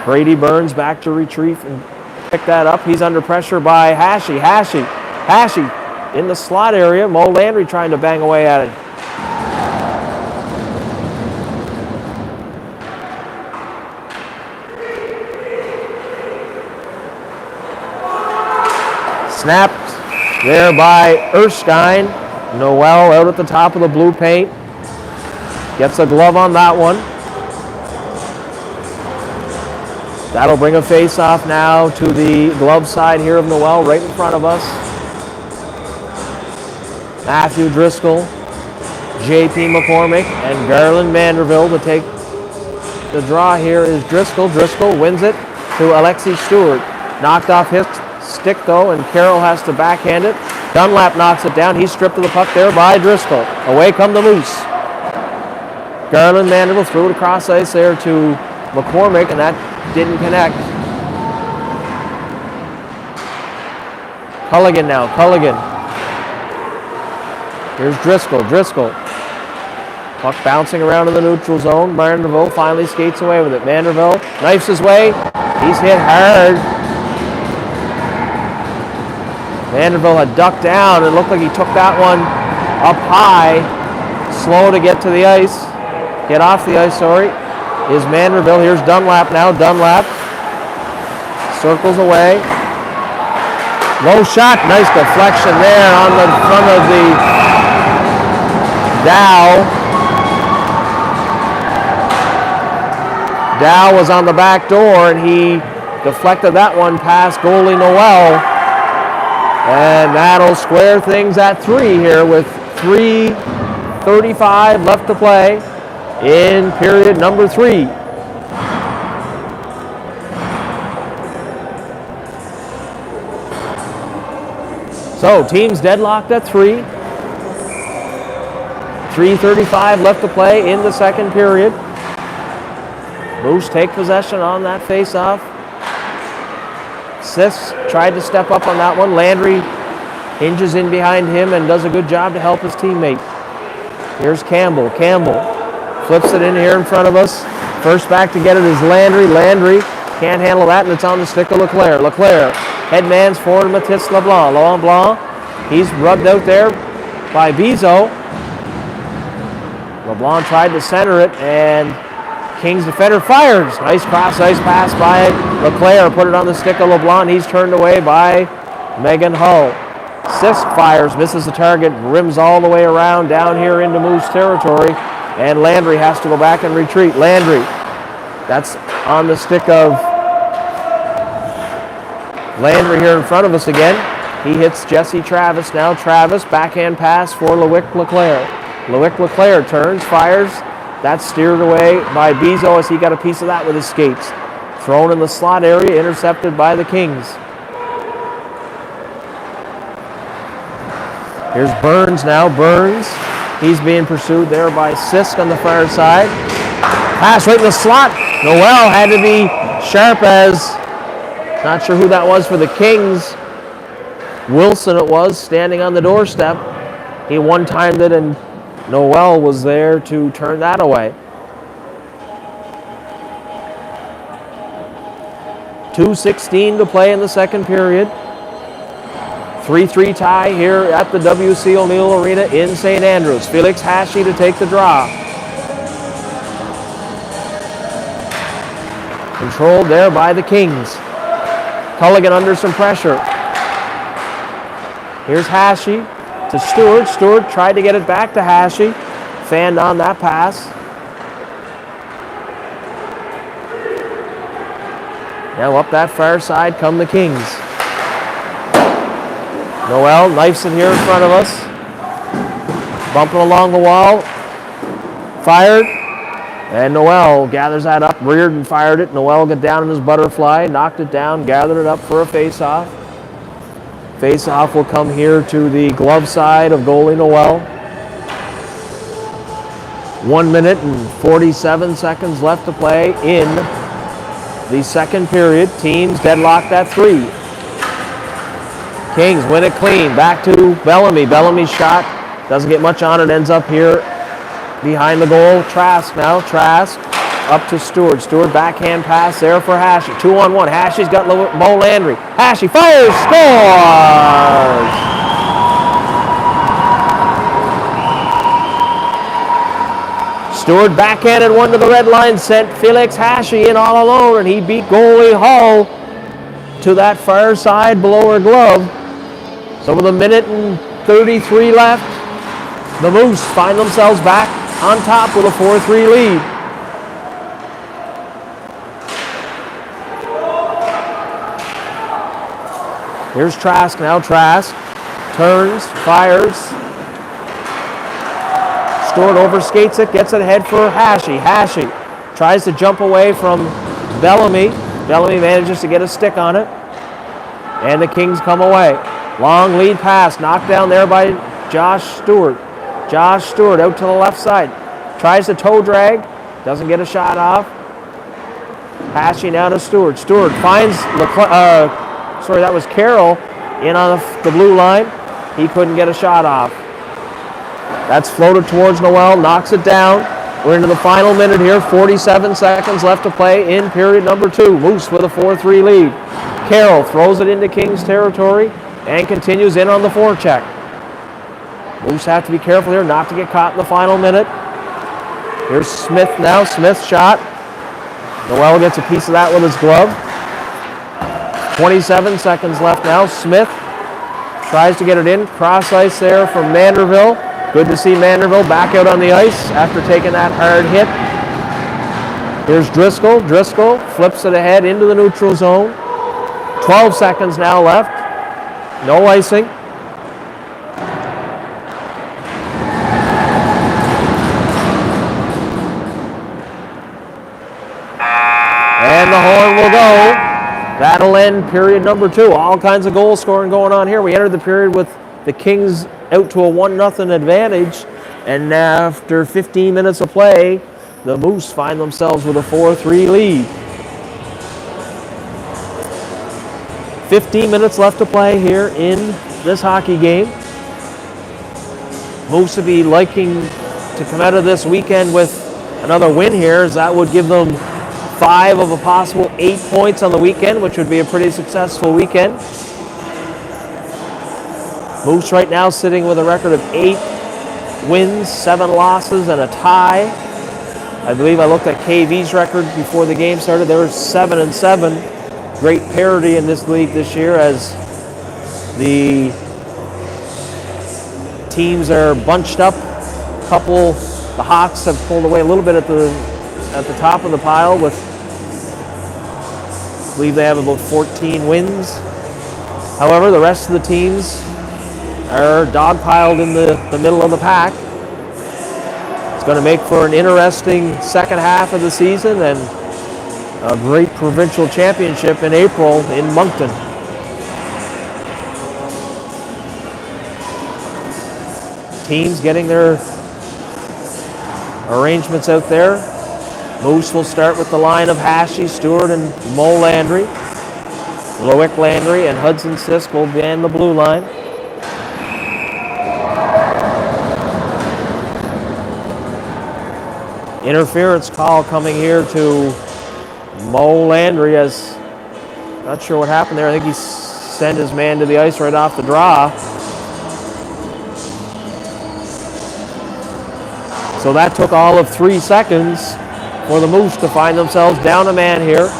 Brady Burns back to retrieve and pick that up. He's under pressure by Hashi. Hashi in the slot area. Mo Landry trying to bang away at it. Snapped there by Erskine. Noel out at the top of the blue paint. Gets a glove on that one. That'll bring a face-off now to the glove side here of Noel, right in front of us. Matthew Driscoll, J.P. McCormick, and Garland Vanderville to take the draw here is Driscoll. Driscoll wins it to Alexi Stewart. Knocked off his stick, though, and Carroll has to backhand it. Dunlap knocks it down. He's stripped of the puck there by Driscoll. Away come the Moose. Garland Vanderbilt threw it across ice there to McCormick, and that didn't connect. Culligan now. Culligan. Here's Driscoll. Driscoll. Puck bouncing around in the neutral zone. Vanderbilt finally skates away with it. Vanderbilt knifes his way. He's hit hard. Vanderbilt had ducked down. It looked like he took that one up high. Slow to get to the ice. Get off the ice, sorry. Is Vanderbilt. Here's Dunlap now. Dunlap circles away. Low shot. Nice deflection there on the front of the Dow. Dow was on the back door, and he deflected that one past goalie Noel. And that'll square things at 3 here with 3:35 left to play in period number 3. So teams deadlocked at 3. 3:35 left to play in the second period. Moose take possession on that face-off. Sisk tried to step up on that one. Landry hinges in behind him and does a good job to help his teammate. Here's Campbell. Campbell flips it in here in front of us. First back to get it is Landry. Landry can't handle that, and it's on the stick of Leclerc. Leclerc headmans forward Mathis LeBlanc. LeBlanc, he's rubbed out there by Bezo. LeBlanc tried to center it, and Kings defender fires. Nice cross-ice pass by Leclerc. Put it on the stick of LeBlanc. He's turned away by Megan Hull. Sisk fires, misses the target, rims all the way around down here into Moose territory, and Landry has to go back and retreat. Landry That's on the stick of Landry here in front of us again. He hits Jesse Travis now. Travis, backhand pass for Loic Leclerc. Loic Leclerc turns, fires. That's steered away by Bizo as he got a piece of that with his skates. Thrown in the slot area, intercepted by the Kings. Here's Burns now. Burns, he's being pursued there by Sisk on the far side. Pass right in the slot. Noel had to be sharp as, not sure who that was for the Kings. Wilson it was, standing on the doorstep. He one-timed it and Noel was there to turn that away. 2:16 to play in the second period. 3-3 tie here at the W.C. O'Neill Arena in St. Andrews. Felix Hashi to take the draw. Controlled there by the Kings. Culligan under some pressure. Here's Hashi to Stewart. Stewart tried to get it back to Hashi. Fanned on that pass. Now up that far side come the Kings. Noel knifes it here in front of us. Bumping along the wall. Fired. And Noel gathers that up. Reardon fired it. Noel got down in his butterfly. Knocked it down. Gathered it up for a face-off. Face-off will come here to the glove side of goalie Noel. 1 minute and 47 seconds left to play in the second period. Teams deadlocked at 3. Kings win it clean. Back to Bellamy. Bellamy's shot doesn't get much on it. Ends up here behind the goal. Trask now. Trask up to Stewart. Stewart backhand pass there for Hashi. 2-on-1. Hashi's got Mo Landry. Hashi fires. Scores! Stewart backhanded one to the red line. Sent Felix Hashi in all alone. And he beat goalie Hall to that far side below her glove. So with 1 minute and 33 left, the Moose find themselves back on top with a 4-3 lead. Here's Trask now. Trask turns, fires. Stewart overskates it, gets it ahead for Hashi. Hashi tries to jump away from Bellamy. Bellamy manages to get a stick on it. And the Kings come away. Long lead pass, knocked down there by Josh Stewart. Josh Stewart out to the left side. Tries to toe drag, doesn't get a shot off. Hashi now to Stewart. Stewart finds, that was Carroll in on the blue line. He couldn't get a shot off. That's floated towards Noel, knocks it down. We're into the final minute here, 47 seconds left to play in period number 2. Moose with a 4-3 lead. Carroll throws it into Kings territory and continues in on the forecheck. Moose have to be careful here not to get caught in the final minute. Here's Smith now. Smith's shot. Noel gets a piece of that with his glove. 27 seconds left now. Smith tries to get it in. Cross ice there from Manderville. Good to see Manderville back out on the ice after taking that hard hit. Here's Driscoll. Driscoll flips it ahead into the neutral zone. 12 seconds now left. No icing. And the horn will go. That'll end period number 2. All kinds of goal scoring going on here. We entered the period with the Kings out to a 1-0 advantage. And after 15 minutes of play, the Moose find themselves with a 4-3 lead. 15 minutes left to play here in this hockey game. Moose would be liking to come out of this weekend with another win here, as that would give them 5 of a possible 8 points on the weekend, which would be a pretty successful weekend. Moose right now sitting with a record of 8 wins, 7 losses, and a tie. I believe I looked at KV's record before the game started. They were 7-7. Great parity in this league this year as the teams are bunched up. The Hawks have pulled away a little bit at the top of the pile with believe they have about 14 wins. However, the rest of the teams are dogpiled in the middle of the pack. It's going to make for an interesting second half of the season and a great provincial championship in April in Moncton. Teams getting their arrangements out there. Moose will start with the line of Hashie, Stewart, and Mo Landry. Loic Landry and Hudson Sisk will be in the blue line. Interference call coming here to Mo Landry, as not sure what happened there. I think he sent his man to the ice right off the draw. So that took all of 3 seconds for the Moose to find themselves down a man here.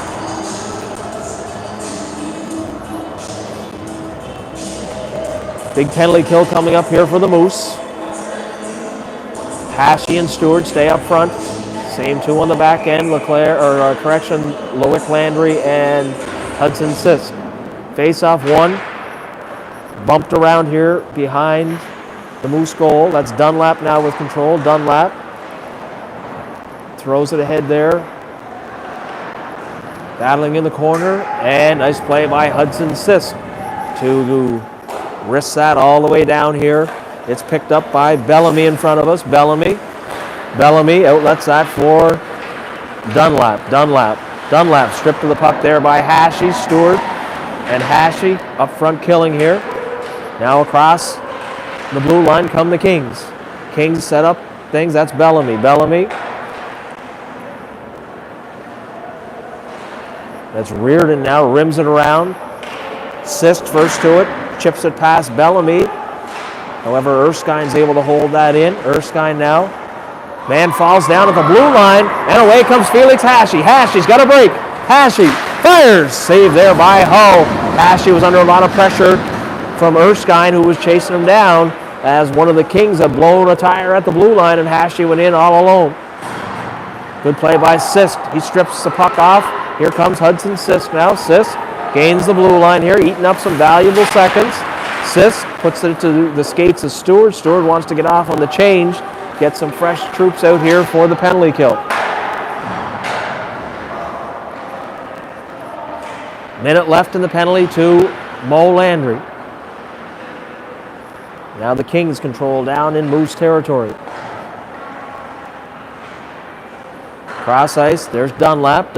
Big penalty kill coming up here for the Moose. Hashie and Stewart stay up front. Same two on the back end, Loic Landry and Hudson Sisk. Face-off one. Bumped around here behind the Moose goal. That's Dunlap now with control. Dunlap throws it ahead there. Battling in the corner, and nice play by Hudson Sisk to wrist that all the way down here. It's picked up by Bellamy in front of us. Bellamy outlets that for Dunlap stripped of the puck there by Hashie. Stewart and Hashie up front killing here. Now across the blue line come the Kings. Kings set up things. That's Bellamy. That's Reardon now, rims it around. Sisk first to it, chips it past Bellamy. However, Erskine's able to hold that in. Erskine now. Man falls down at the blue line, and away comes Felix Hashie. Hashie's got a break. Hashie fires. Save there by Hull. Hashie was under a lot of pressure from Erskine, who was chasing him down, as one of the Kings had blown a tire at the blue line, and Hashie went in all alone. Good play by Sisk. He strips the puck off. Here comes Hudson Sisk now. Sisk gains the blue line here, eating up some valuable seconds. Sisk puts it to the skates of Stewart. Stewart wants to get off on the change, get some fresh troops out here for the penalty kill. Minute left in the penalty to Mo Landry. Now the Kings control down in Moose territory. Cross ice, there's Dunlap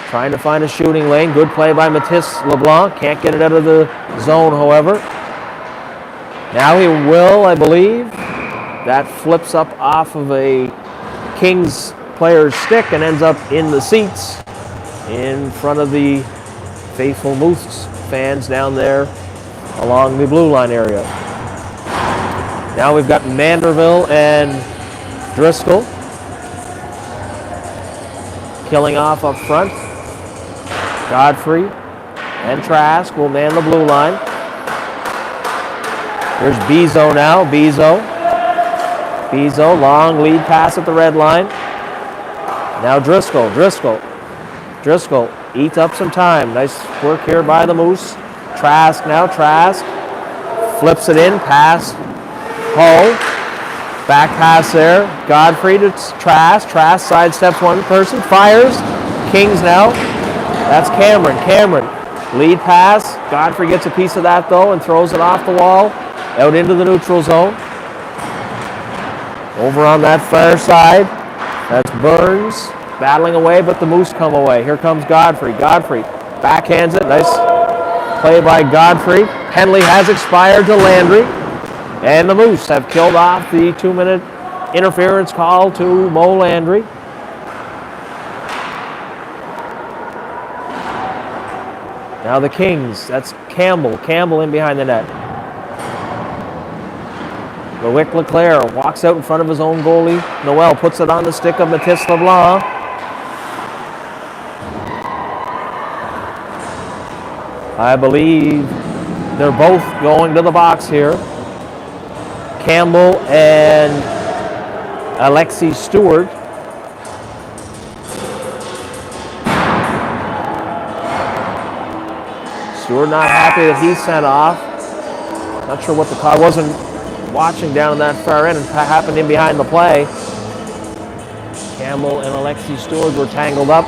trying to find a shooting lane. Good play by Mathis LeBlanc. Can't get it out of the zone, however. Now he will, I believe. That flips up off of a Kings player's stick and ends up in the seats in front of the faithful Moose fans down there along the blue line area. Now we've got Manderville and Driscoll killing off up front. Godfrey and Trask will man the blue line. There's Bezo now. Bezo, long lead pass at the red line. Now Driscoll eats up some time. Nice work here by the Moose. Trask flips it in, pass Hull. Back pass there. Godfrey to Trask. Trask sidesteps one person, fires. Kings now. That's Cameron. Lead pass. Godfrey gets a piece of that though and throws it off the wall out into the neutral zone. Over on that far side, that's Burns battling away, but the Moose come away. Here comes Godfrey. Backhands it. Nice play by Godfrey. Penalty has expired to Landry. And the Moose have killed off the 2-minute interference call to Mo Landry. Now the Kings, that's Campbell in behind the net. Loic Leclerc walks out in front of his own goalie. Noel puts it on the stick of Mathis LeBlanc. I believe they're both going to the box here. Campbell and Alexi Stewart. Stewart not happy that he's sent off. Not sure what the call, wasn't watching down in that far end and happened in behind the play. Campbell and Alexi Stewart were tangled up.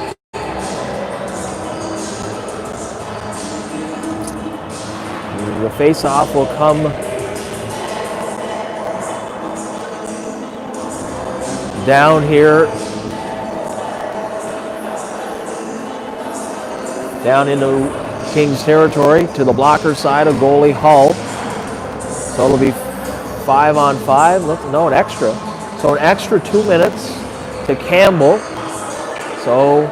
The face-off will come down here, down into Kings territory to the blocker side of goalie Hull. So it'll be 5-on-5. No, an extra. So an extra 2 minutes to Campbell. So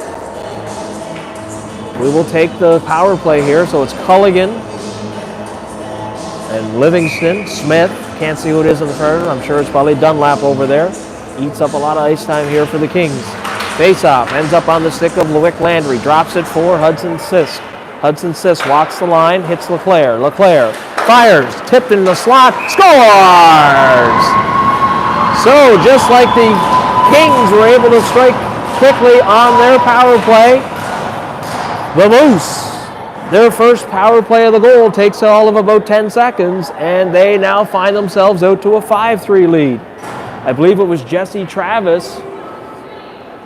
we will take the power play here. So it's Culligan and Livingston, Smith. Can't see who it is in the front. I'm sure it's probably Dunlap over there. Eats up a lot of ice time here for the Kings. Face-off ends up on the stick of Loic Landry. Drops it for Hudson Sisk. Hudson Sisk walks the line, hits Leclaire. Leclaire fires, tipped in the slot, scores! So just like the Kings were able to strike quickly on their power play, the Moose, their first power play of the goal, takes all of about 10 seconds, and they now find themselves out to a 5-3 lead. I believe it was Jesse Travis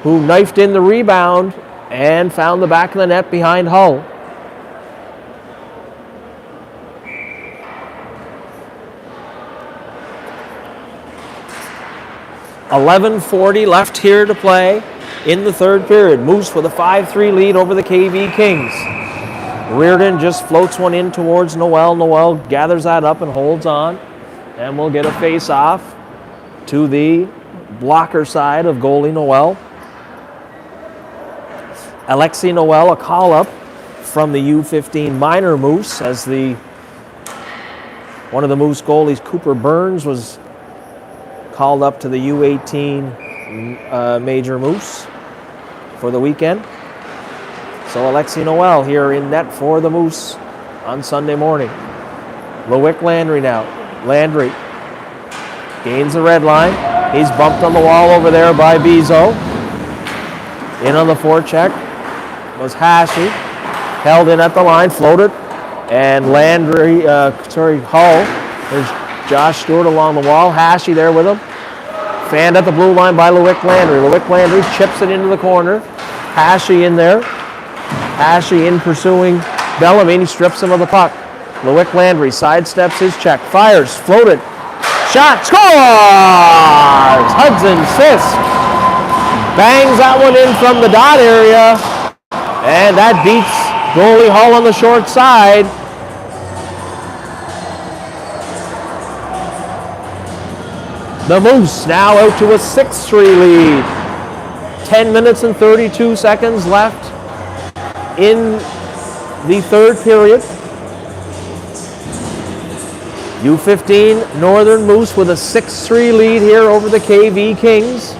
who knifed in the rebound and found the back of the net behind Hull. .11:40 left here to play in the third period. Moose with a 5-3 lead over the KV Kings. Reardon just floats one in towards Noel. Noel gathers that up and holds on. And we'll get a face-off to the blocker side of goalie Noel. Alexi Noel, a call-up from the U15 minor Moose, as one of the Moose goalies, Cooper Burns, was called up to the U18 major Moose for the weekend. So Alexi Noel here in net for the Moose on Sunday morning. Loic Landry now. Landry gains the red line. He's bumped on the wall over there by Bezo. In on the forecheck was Hashi. Held in at the line, floated. And Hull. There's Josh Stewart along the wall. Hashi there with him. Fanned at the blue line by Loic Landry. Loic Landry chips it into the corner. Hashi in there. Hashi in pursuing Bellamy. He strips him of the puck. Loic Landry sidesteps his check. Fires. Floated. Shot. Scores! Hudson Sisk bangs that one in from the dot area. And that beats goalie Hull on the short side. The Moose now out to a 6-3 lead. 10 minutes and 32 seconds left in the third period. U15 Northern Moose with a 6-3 lead here over the KV Kings.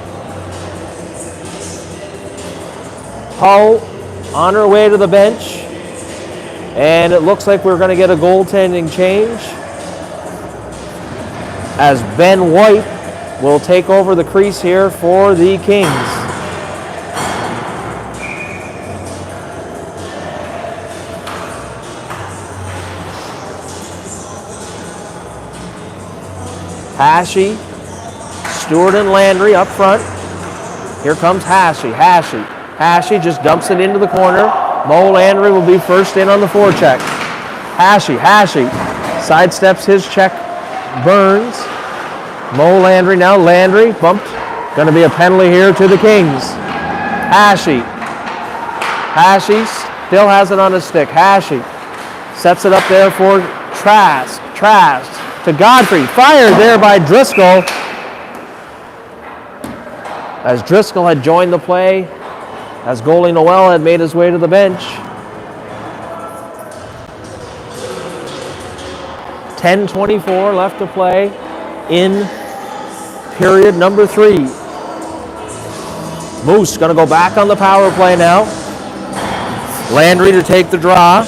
Hull on her way to the bench. And it looks like we're going to get a goaltending change, as Ben White will take over the crease here for the Kings. Hashi, Stewart and Landry up front. Here comes Hashi. Hashi just dumps it into the corner. Mo Landry will be first in on the forecheck. Hashi sidesteps his check. Burns. Mo Landry now. Landry bumped. Going to be a penalty here to the Kings. Hashi still has it on his stick. Hashi sets it up there for Trask. Trask to Godfrey. Fired there by Driscoll, as Driscoll had joined the play, as goalie Noel had made his way to the bench. 10:24 left to play in period number 3. Moose going to go back on the power play now. Landry to take the draw.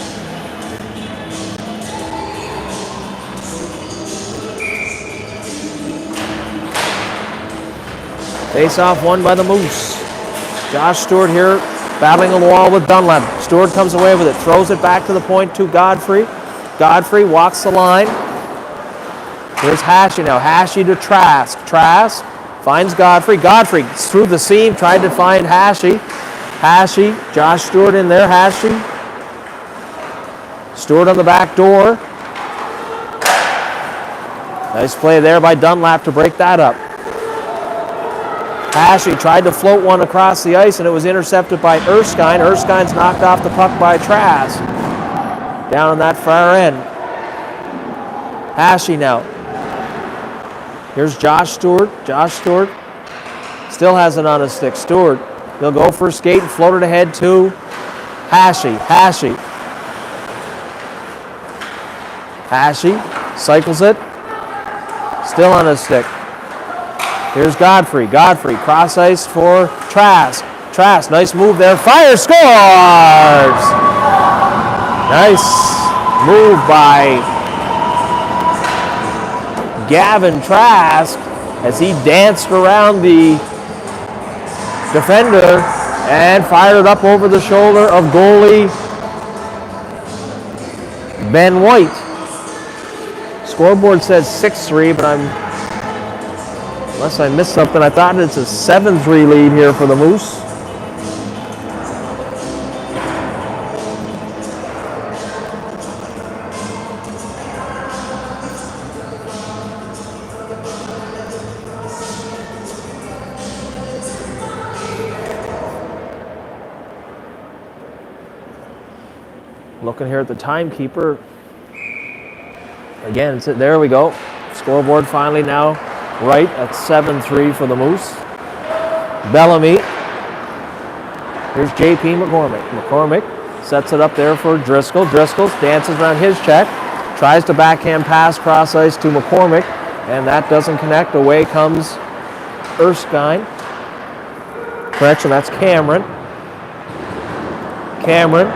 Face-off won by the Moose. Josh Stewart here Battling on the wall with Dunlap. Stewart comes away with it. Throws it back to the point to Godfrey. Godfrey walks the line. Here's Hashi now. Hashi to Trask. Trask finds Godfrey. Godfrey through the seam. Tried to find Hashi. Hashi. Josh Stewart in there. Hashi. Stewart on the back door. Nice play there by Dunlap to break that up. Hashi tried to float one across the ice, and it was intercepted by Erskine. Erskine's knocked off the puck by Trask. Down on that far end. Hashi now. Here's Josh Stewart. Josh Stewart still has it on his stick. Stewart, he'll go for a skate and float it ahead to Hashi. Hashi. Hashi cycles it. Still on his stick. Here's Godfrey. Godfrey, cross ice for Trask. Trask, nice move there. Fire, scores! Nice move by Gavin Trask as he danced around the defender and fired it up over the shoulder of goalie Ben White. Scoreboard says 6-3, but unless I missed something, I thought it's a 7-3 lead here for the Moose. Looking here at the timekeeper. Again, there we go. Scoreboard finally now right at 7-3 for the Moose. Bellamy. Here's J.P. McCormick. McCormick sets it up there for Driscoll. Driscoll dances around his check. Tries to backhand pass cross ice to McCormick. And that doesn't connect. Away comes Erskine. Correction, that's Cameron. Cameron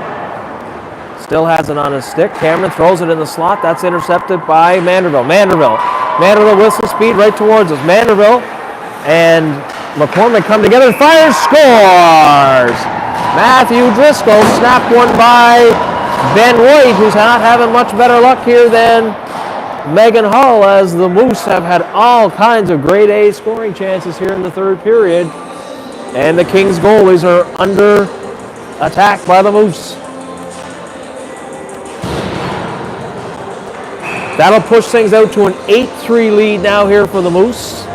still has it on his stick. Cameron throws it in the slot. That's intercepted by Manderville. Manderville whistle speed right towards us. Manderville and McCormick come together. Fires, scores! Matthew Driscoll snapped one by Ben White, who's not having much better luck here than Megan Hull, as the Moose have had all kinds of grade A scoring chances here in the third period. And the Kings goalies are under attack by the Moose. That'll push things out to an 8-3 lead now here for the Moose.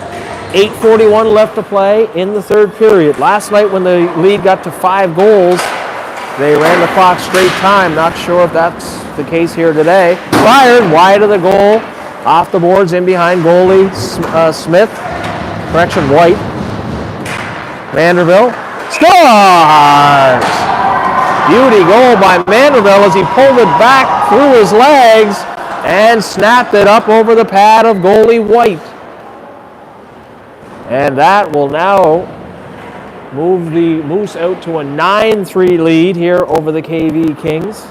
8:41 left to play in the third period. Last night when the lead got to 5 goals, they ran the clock straight time. Not sure if that's the case here today. Fired wide of the goal. Off the boards in behind goalie Smith. Correction, White. Manderville scores! Beauty goal by Manderville as he pulled it back through his legs and snapped it up over the pad of goalie White. And that will now move the Moose out to a 9-3 lead here over the KV Kings.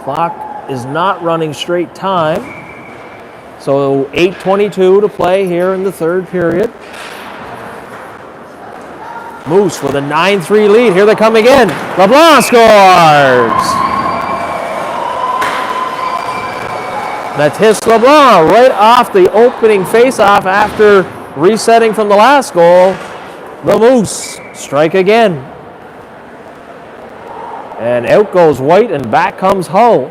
Clock is not running straight time. So 8:22 to play here in the third period. Moose with a 9-3 lead. Here they come again. LeBlanc scores! Mathis LeBlanc right off the opening faceoff after resetting from the last goal. The Moose strike again. And out goes White and back comes Hull.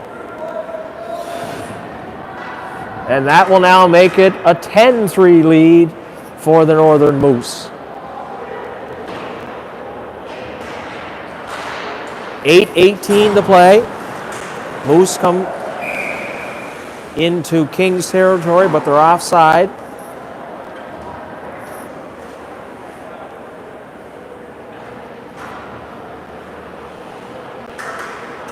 And that will now make it a 10-3 lead for the Northern Moose. 8:18 to play. Moose come into Kings territory, but they're offside.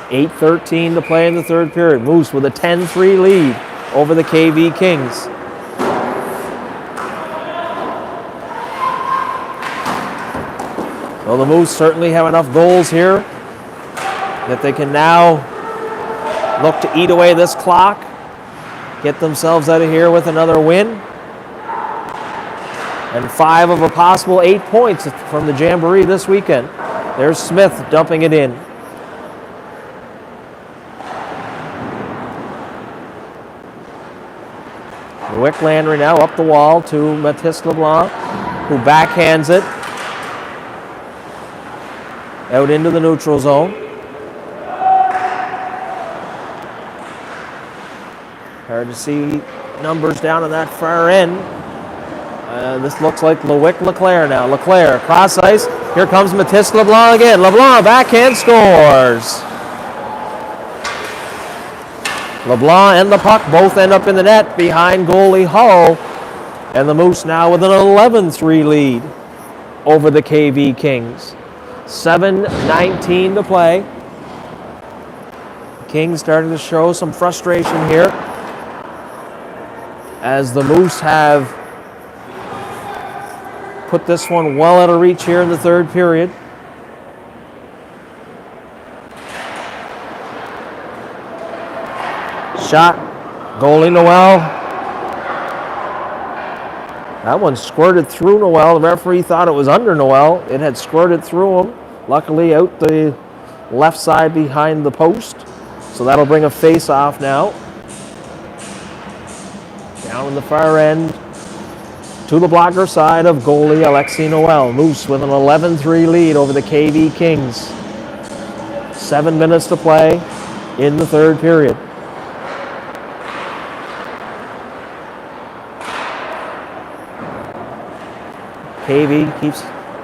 $8:13 to play in the third period. Moose with a 10-3 lead over the KV Kings. Well, the Moose certainly have enough goals here that they can now look to eat away this clock, get themselves out of here with another win. and 5 of a possible 8 points from the Jamboree this weekend. There's Smith dumping it in. Wick Landry now up the wall to Mathis LeBlanc, who backhands it out into the neutral zone. Hard to see numbers down on that far end. This looks like LeWick Leclerc now. Leclerc, cross ice. Here comes Mathis LeBlanc again. LeBlanc backhand scores. LeBlanc and the puck both end up in the net behind goalie Hull. And the Moose now with an 11-3 lead over the KV Kings. 7:19 to play. Kings starting to show some frustration here as the Moose have put this one well out of reach here in the third period. Shot, goalie Noel. That one squirted through Noel. The referee thought it was under Noel. It had squirted through him. Luckily out the left side behind the post. So that'll bring a face-off now. Down in the far end to the blocker side of goalie Alexi Noel. Moose with an 11-3 lead over the KV Kings. 7 minutes to play in the third period. KV keeps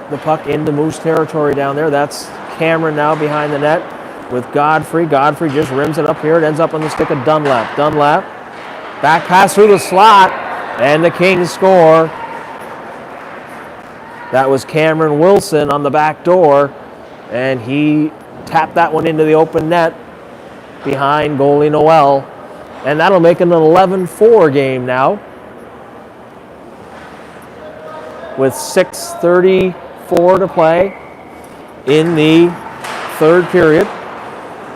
the puck into Moose territory down there. That's Cameron now behind the net with Godfrey. Godfrey just rims it up here. It ends up on the stick of Dunlap. Dunlap, back pass through the slot, and the Kings score. That was Cameron Wilson on the back door, and he tapped that one into the open net behind goalie Noel. And that'll make it an 11-4 game now, with 6:34 to play in the third period.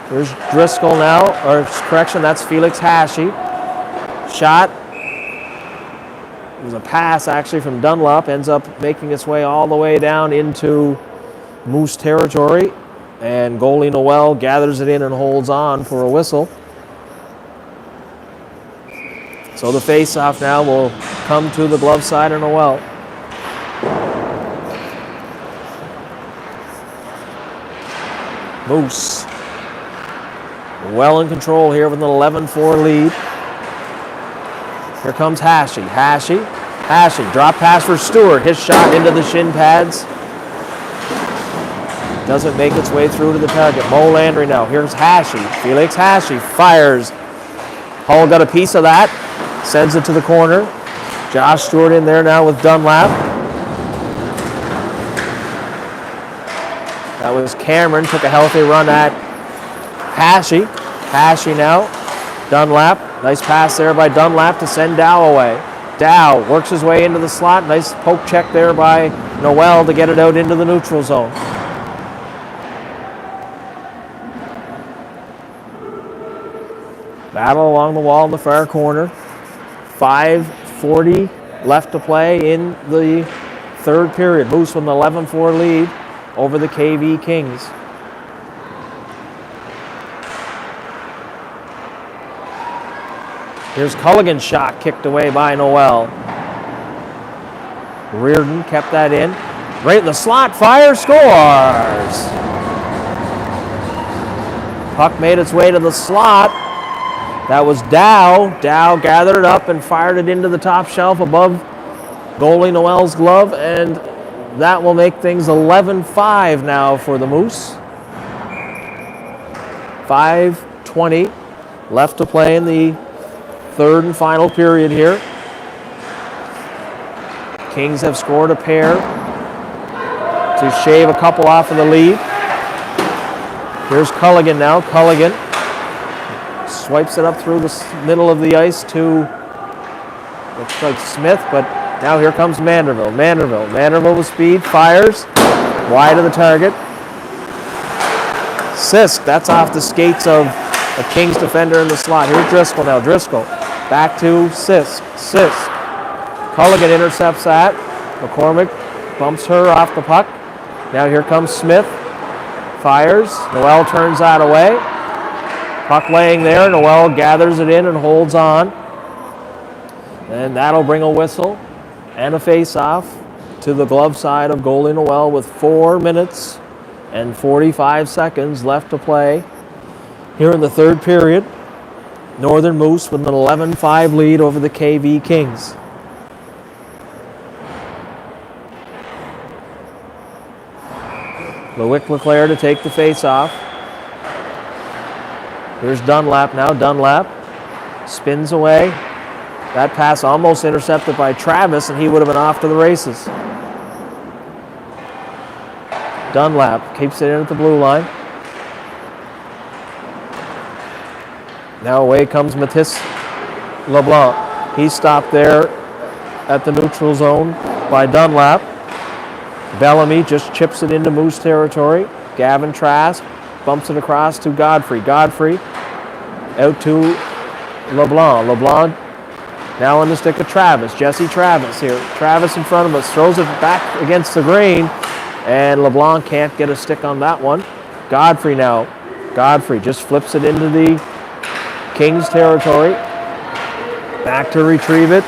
There's Driscoll now, or correction, that's Felix Hashi. Shot. It was a pass actually from Dunlop, ends up making its way all the way down into Moose territory, and goalie Noel gathers it in and holds on for a whistle. So the face-off now will come to the glove side of Noel. Moose well in control here with an 11-4 lead. Here comes Hashi. Hashi, drop pass for Stewart. His shot into the shin pads doesn't make its way through to the target. Mo Landry now. Here's Hashi. Felix Hashi fires. Hull got a piece of that. Sends it to the corner. Josh Stewart in there now with Dunlap. That was Cameron. Took a healthy run at Hashi. Hashi now. Dunlap. Nice pass there by Dunlap to send Dow away. Dow works his way into the slot. Nice poke check there by Noel to get it out into the neutral zone. Battle along the wall in the far corner. 5:40 left to play in the third period. Moose with an 11-4 lead over the KV Kings. Here's Culligan's shot kicked away by Noel. Reardon kept that in. Right in the slot, fire, scores! Puck made its way to the slot. That was Dow. Dow gathered it up and fired it into the top shelf above goalie Noel's glove, and that will make things 11-5 now for the Moose. 5:20 left to play in the third and final period here. Kings have scored a pair to shave a couple off of the lead. Here's Culligan now. Culligan swipes it up through the middle of the ice to, looks like Smith, but now here comes Manderville. Manderville with speed, fires, wide of the target. Sisk, that's off the skates of a Kings defender in the slot. Here's Driscoll now. Driscoll back to Sisk. Culligan intercepts that. McCormick bumps her off the puck. Now here comes Smith. Fires. Noel turns that away. Puck laying there. Noel gathers it in and holds on. And that'll bring a whistle and a face-off to the glove side of goalie Noel with 4 minutes and 45 seconds left to play here in the third period. Northern Moose with an 11-5 lead over the KV Kings. LeClaire to take the face-off. Here's Dunlap now. Dunlap spins away. That pass almost intercepted by Travis, and he would have been off to the races. Dunlap keeps it in at the blue line. Now away comes Matisse LeBlanc. He's stopped there at the neutral zone by Dunlap. Bellamy just chips it into Moose territory. Gavin Trask bumps it across to Godfrey. Godfrey out to LeBlanc. LeBlanc now on the stick of Travis. Jesse Travis here. Travis in front of us. Throws it back against the grain. And LeBlanc can't get a stick on that one. Godfrey now. Godfrey just flips it into the Kings territory. Back to retrieve it.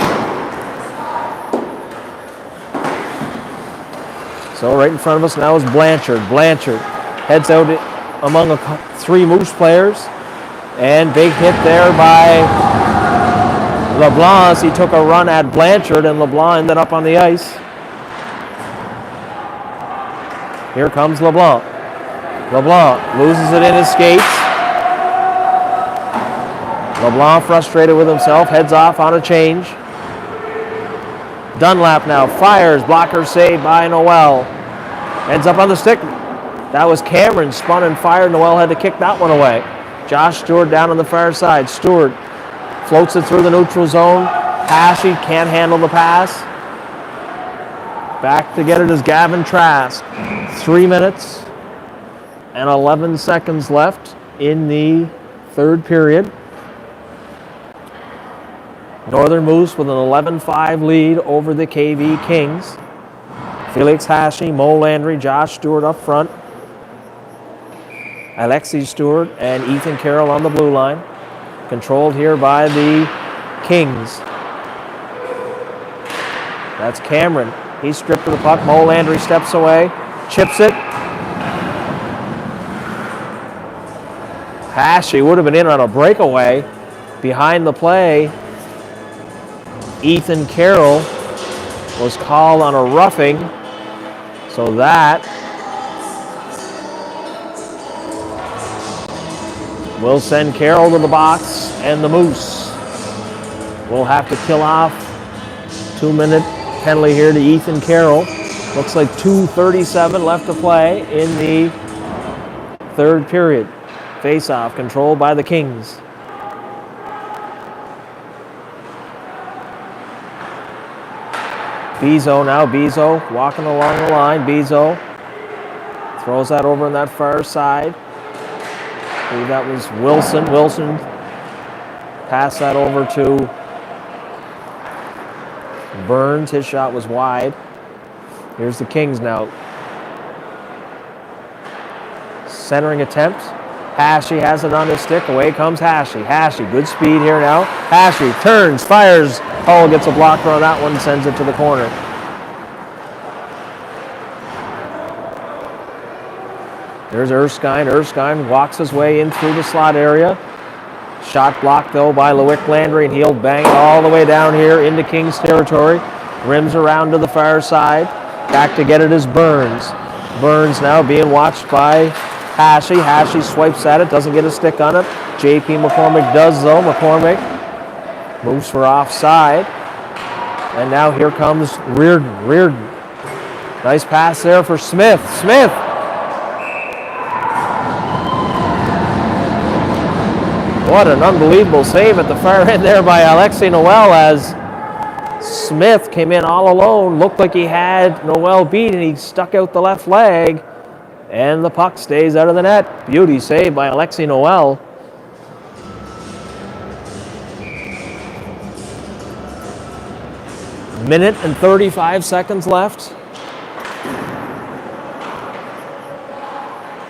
So right in front of us now is Blanchard. Blanchard heads out among 3 Moose players. And big hit there by LeBlanc as he took a run at Blanchard, and LeBlanc ended up on the ice. Here comes LeBlanc. LeBlanc loses it in his skates. LeBlanc, frustrated with himself, heads off on a change. Dunlap now fires. Blocker saved by Noel. Ends up on the stick. That was Cameron. Spun and fired. Noel had to kick that one away. Josh Stewart down on the far side. Stewart floats it through the neutral zone. Hashi can't handle the pass. Back to get it is Gavin Trask. 3 minutes and 11 seconds left in the third period. Northern Moose with an 11-5 lead over the KV Kings. Felix Hashi, Mo Landry, Josh Stewart up front. Alexi Stewart and Ethan Carroll on the blue line. Controlled here by the Kings. That's Cameron. He's stripped of the puck. Mo Landry steps away, chips it. Hashi would have been in on a breakaway. Behind the play, Ethan Carroll was called on a roughing. So that will send Carroll to the box, and the Moose will have to kill off 2-minute penalty here to Ethan Carroll. Looks like 2:37 left to play in the third period. Face-off controlled by the Kings. Bezo now. Bezo walking along the line. Bezo throws that over on that far side. I believe that was Wilson. Wilson passed that over to Burns. His shot was wide. Here's the Kings now. Centering attempt. Hashi has it on his stick. Away comes Hashi. Hashi, good speed here now. Hashi turns, fires. Hull gets a blocker on that one and sends it to the corner. There's Erskine. Erskine walks his way in through the slot area. Shot blocked, though, by Loic Landry, and he'll bang all the way down here into Kings territory. Rims around to the far side. Back to get it is Burns. Burns now being watched by Hashi. Hashi swipes at it, doesn't get a stick on it. J.P. McCormick does, though. McCormick moves for offside. And now here comes Reardon. Reardon. Nice pass there for Smith. Smith. What an unbelievable save at the far end there by Alexi Noel as Smith came in all alone. Looked like he had Noel beat, and he stuck out the left leg. And the puck stays out of the net. Beauty save by Alexi Noel. Minute and 35 seconds left.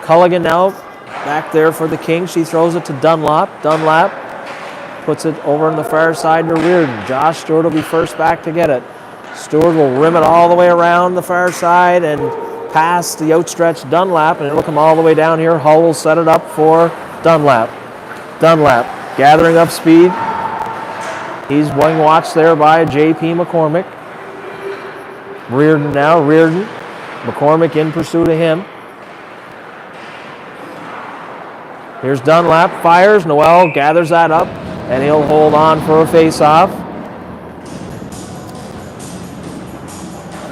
Culligan now back there for the Kings. She throws it to Dunlap. Dunlap puts it over on the far side to Reardon. Josh Stewart will be first back to get it. Stewart will rim it all the way around the far side and past the outstretched Dunlap, and it'll come all the way down here. Hull will set it up for Dunlap. Dunlap gathering up speed. He's being watched there by J.P. McCormick. Reardon now. Reardon. McCormick in pursuit of him. Here's Dunlap. Fires. Noel gathers that up, and he'll hold on for a face-off.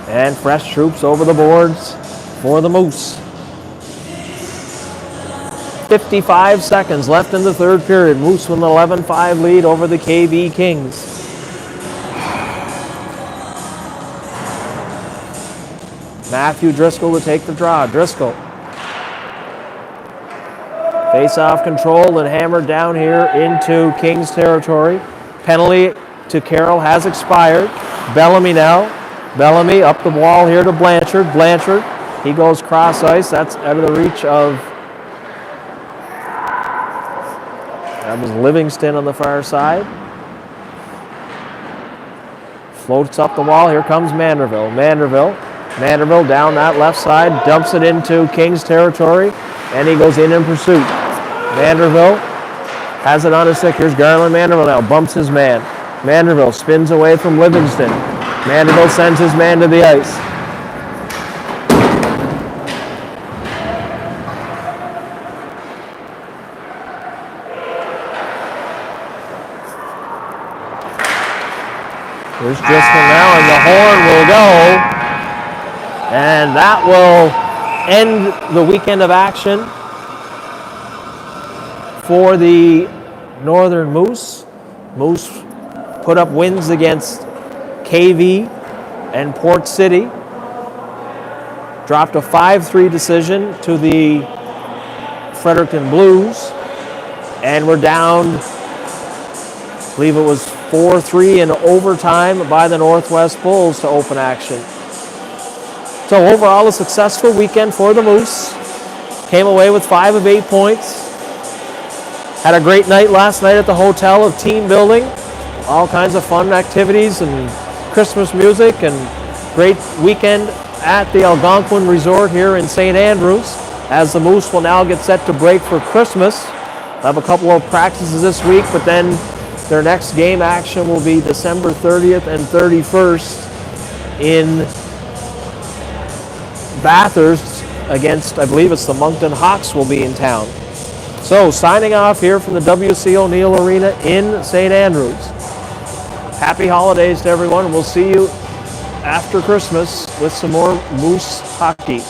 And fresh troops over the boards for the Moose. 55 seconds left in the third period. Moose with an 11-5 lead over the KV Kings. Matthew Driscoll to take the draw. Driscoll. Face-off controlled and hammered down here into Kings territory. Penalty to Carroll has expired. Bellamy now. Bellamy up the wall here to Blanchard. Blanchard, he goes cross ice. That's out of the reach of... That was Livingston on the far side. Floats up the wall. Here comes Manderville. Manderville down that left side. Dumps it into Kings territory. And he goes in pursuit. Manderville has it on his stick. Here's Garland Manderville now. Bumps his man. Manderville spins away from Livingston. Manderville sends his man to the ice. Here's Driscoll now, and the horn will go. And that will end the weekend of action for the Northern Moose. Moose put up wins against KV and Port City. Dropped a 5-3 decision to the Fredericton Blues. And we're down, I believe it was 4-3 in overtime by the Northwest Bulls to open action. So overall, a successful weekend for the Moose. Came away with 5 of 8 points. Had a great night last night at the hotel of team building. All kinds of fun activities and Christmas music, and great weekend at the Algonquin Resort here in St. Andrews, as the Moose will now get set to break for Christmas. They'll have a couple of practices this week, but then their next game action will be December 30th and 31st in Bathurst against, I believe it's the Moncton Hawks will be in town. So signing off here from the W.C. O'Neill Arena in St. Andrews. Happy holidays to everyone. We'll see you after Christmas with some more Moose hockey.